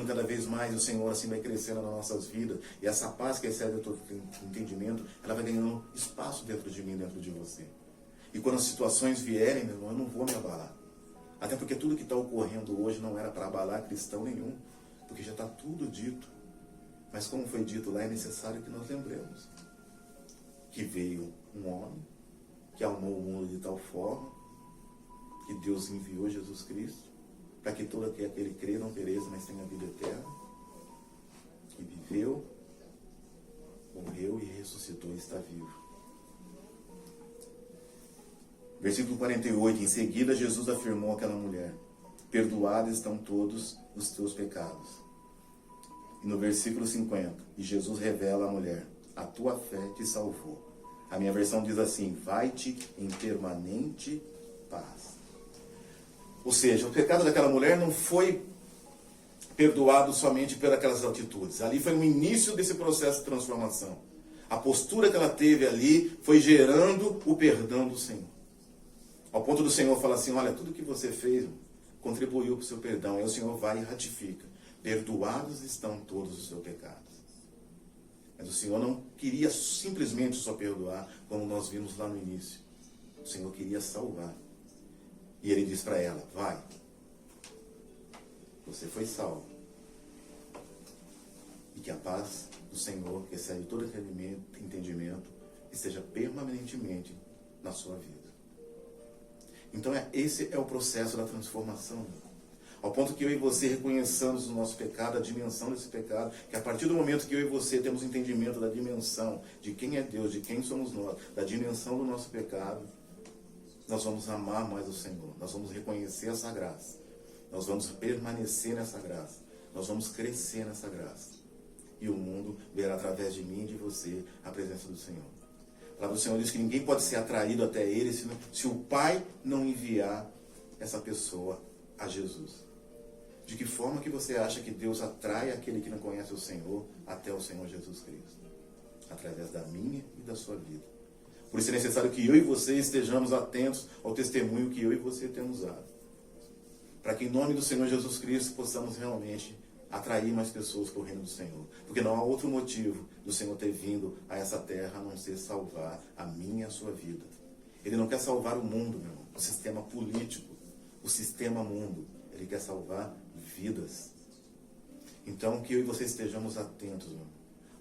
cada vez mais, e o Senhor assim vai crescendo nas nossas vidas, e essa paz que excede todo entendimento, ela vai ganhando espaço dentro de mim, dentro de você. E quando as situações vierem, meu irmão, eu não vou me abalar. Até porque tudo que está ocorrendo hoje não era para abalar cristão nenhum, porque já está tudo dito. Mas como foi dito lá, é necessário que nós lembremos que veio um homem, que amou o mundo de tal forma, que Deus enviou Jesus Cristo, para que todo aquele crê não pereça, mas tenha vida eterna, que viveu, morreu e ressuscitou e está vivo. Versículo 48, em seguida Jesus afirmou àquela mulher, perdoados estão todos os teus pecados. E no versículo 50, e Jesus revela à mulher, a tua fé te salvou. A minha versão diz assim, vai-te em permanente paz. Ou seja, o pecado daquela mulher não foi perdoado somente por aquelas atitudes. Ali foi o início desse processo de transformação. A postura que ela teve ali foi gerando o perdão do Senhor. Ao ponto do Senhor falar assim, olha, tudo que você fez contribuiu para o seu perdão. Aí o Senhor vai e ratifica. Perdoados estão todos os seus pecados. Mas o Senhor não queria simplesmente só perdoar, como nós vimos lá no início. O Senhor queria salvar. E Ele diz para ela, vai. Você foi salvo. E que a paz do Senhor, que excede todo entendimento, esteja permanentemente na sua vida. Então esse é o processo da transformação. Ao ponto que eu e você reconheçamos o nosso pecado, a dimensão desse pecado, que a partir do momento que eu e você temos entendimento da dimensão de quem é Deus, de quem somos nós, da dimensão do nosso pecado, nós vamos amar mais o Senhor, nós vamos reconhecer essa graça, nós vamos permanecer nessa graça, nós vamos crescer nessa graça. E o mundo verá através de mim e de você a presença do Senhor. A palavra do Senhor diz que ninguém pode ser atraído até Ele se o Pai não enviar essa pessoa a Jesus. De que forma que você acha que Deus atrai aquele que não conhece o Senhor até o Senhor Jesus Cristo? Através da minha e da sua vida. Por isso é necessário que eu e você estejamos atentos ao testemunho que eu e você temos dado. Para que em nome do Senhor Jesus Cristo possamos realmente atrair mais pessoas para o reino do Senhor. Porque não há outro motivo do Senhor ter vindo a essa terra a não ser salvar a minha e a sua vida. Ele não quer salvar o mundo, meu irmão, o sistema político, o sistema mundo. Ele quer salvar vidas. Então, que eu e você estejamos atentos, meu irmão,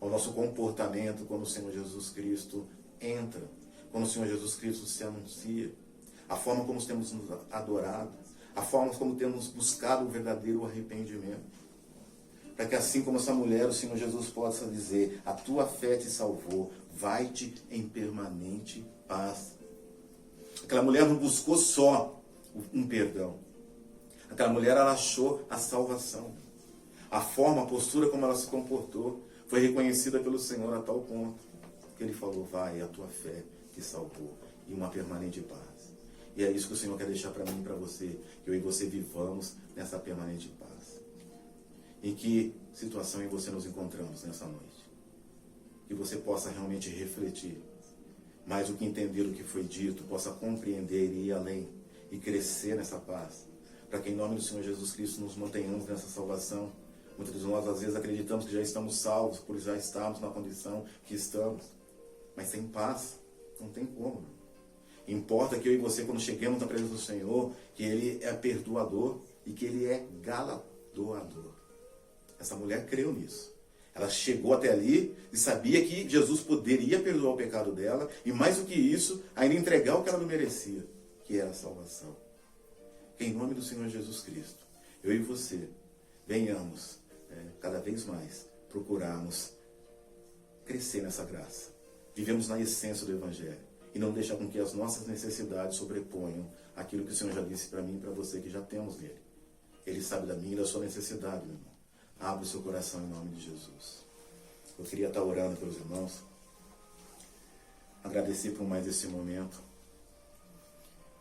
ao nosso comportamento quando o Senhor Jesus Cristo entra, quando o Senhor Jesus Cristo se anuncia, a forma como temos nos adorado, a forma como temos buscado o verdadeiro arrependimento. Para que assim como essa mulher, o Senhor Jesus possa dizer, a tua fé te salvou, vai-te em permanente paz. Aquela mulher não buscou só um perdão. Aquela mulher, ela achou a salvação. A forma, a postura como ela se comportou, foi reconhecida pelo Senhor a tal ponto que Ele falou, vai, a tua fé te salvou, e uma permanente paz. E é isso que o Senhor quer deixar para mim e para você, que eu e você vivamos nessa permanente paz. Em que situação você nos encontramos nessa noite? Que você possa realmente refletir, mais do que entender o que foi dito, possa compreender e ir além, e crescer nessa paz, para que em nome do Senhor Jesus Cristo nos mantenhamos nessa salvação. Muitos de nós às vezes acreditamos que já estamos salvos, por já estarmos na condição que estamos, mas sem paz não tem como. Importa que eu e você, quando chegamos na presença do Senhor, que Ele é perdoador e que Ele é galardoador. Essa mulher creu nisso. Ela chegou até ali e sabia que Jesus poderia perdoar o pecado dela e, mais do que isso, ainda entregar o que ela não merecia, que era a salvação. Que em nome do Senhor Jesus Cristo, eu e você venhamos cada vez mais procurarmos crescer nessa graça. Vivemos na essência do Evangelho e não deixar com que as nossas necessidades sobreponham aquilo que o Senhor já disse para mim e para você, que já temos nele. Ele sabe da minha e da sua necessidade, meu irmão. Abre o seu coração em nome de Jesus. Eu queria estar orando pelos irmãos. Agradecer por mais esse momento.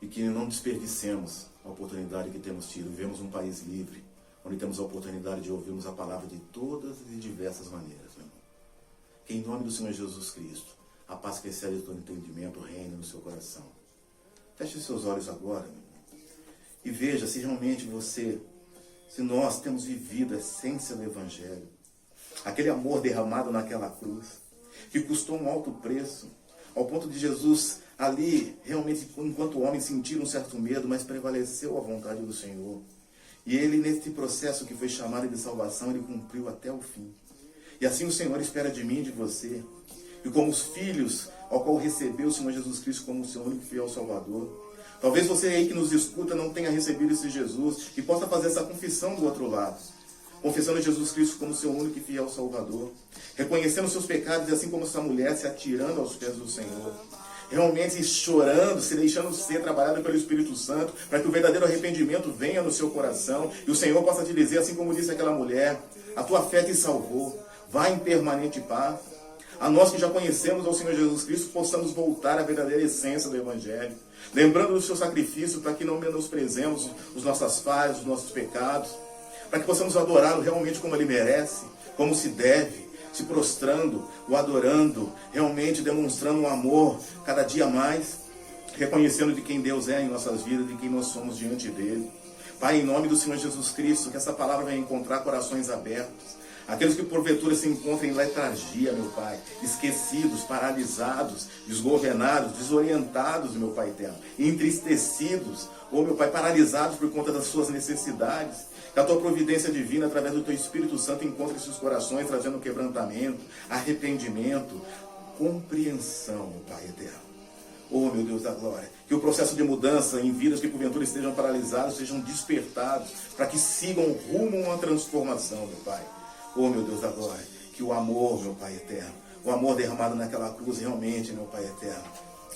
E que não desperdicemos a oportunidade que temos tido. Vivemos um país livre, onde temos a oportunidade de ouvirmos a palavra de todas e diversas maneiras, meu irmão. Que em nome do Senhor Jesus Cristo, a paz que excede todo entendimento reine no seu coração. Feche os seus olhos agora, meu irmão, e veja se realmente se nós temos vivido a essência do Evangelho, aquele amor derramado naquela cruz, que custou um alto preço, ao ponto de Jesus ali, realmente, enquanto homem, sentir um certo medo, mas prevaleceu a vontade do Senhor. E Ele, nesse processo que foi chamado de salvação, Ele cumpriu até o fim. E assim o Senhor espera de mim e de você, e como os filhos ao qual recebeu o Senhor Jesus Cristo como o seu único fiel Salvador. Talvez você aí que nos escuta não tenha recebido esse Jesus e possa fazer essa confissão do outro lado. Confessando Jesus Cristo como seu único e fiel Salvador. Reconhecendo seus pecados e assim como essa mulher se atirando aos pés do Senhor. Realmente chorando, se deixando ser trabalhado pelo Espírito Santo, para que o verdadeiro arrependimento venha no seu coração e o Senhor possa te dizer, assim como disse aquela mulher, a tua fé te salvou, vai em permanente paz. A nós que já conhecemos ao Senhor Jesus Cristo, possamos voltar à verdadeira essência do Evangelho, lembrando do seu sacrifício para que não menosprezemos as nossas falhas, os nossos pecados. para que possamos adorá-lo realmente como Ele merece, como se deve, se prostrando, o adorando, realmente demonstrando um amor cada dia mais, reconhecendo de quem Deus é em nossas vidas, de quem nós somos diante dEle. Pai, em nome do Senhor Jesus Cristo, que essa palavra venha encontrar corações abertos, aqueles que porventura se encontram em letargia, meu Pai, esquecidos, paralisados, desgovernados, desorientados, meu Pai eterno, entristecidos, ou meu Pai, paralisados por conta das suas necessidades. Que a tua providência divina, através do teu Espírito Santo, encontre esses corações, trazendo quebrantamento, arrependimento, compreensão, meu Pai eterno. Oh, meu Deus da glória, que o processo de mudança em vidas que porventura estejam paralisados, sejam despertados, para que sigam rumo a uma transformação, meu Pai. Oh, meu Deus da glória, que o amor, meu Pai eterno, o amor derramado naquela cruz realmente, meu Pai eterno,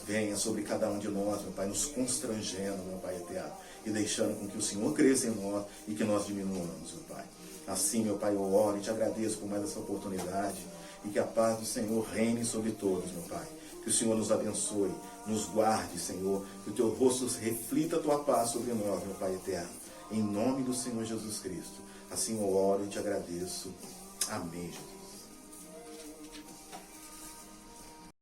venha sobre cada um de nós, meu Pai, nos constrangendo, meu Pai eterno, e deixando com que o Senhor cresça em nós e que nós diminuamos, meu Pai. Assim, meu Pai, eu oro e te agradeço por mais essa oportunidade e que a paz do Senhor reine sobre todos, meu Pai. Que o Senhor nos abençoe, nos guarde, Senhor, que o teu rosto reflita a tua paz sobre nós, meu Pai eterno. Em nome do Senhor Jesus Cristo. Assim eu oro e te agradeço. Amém, Jesus.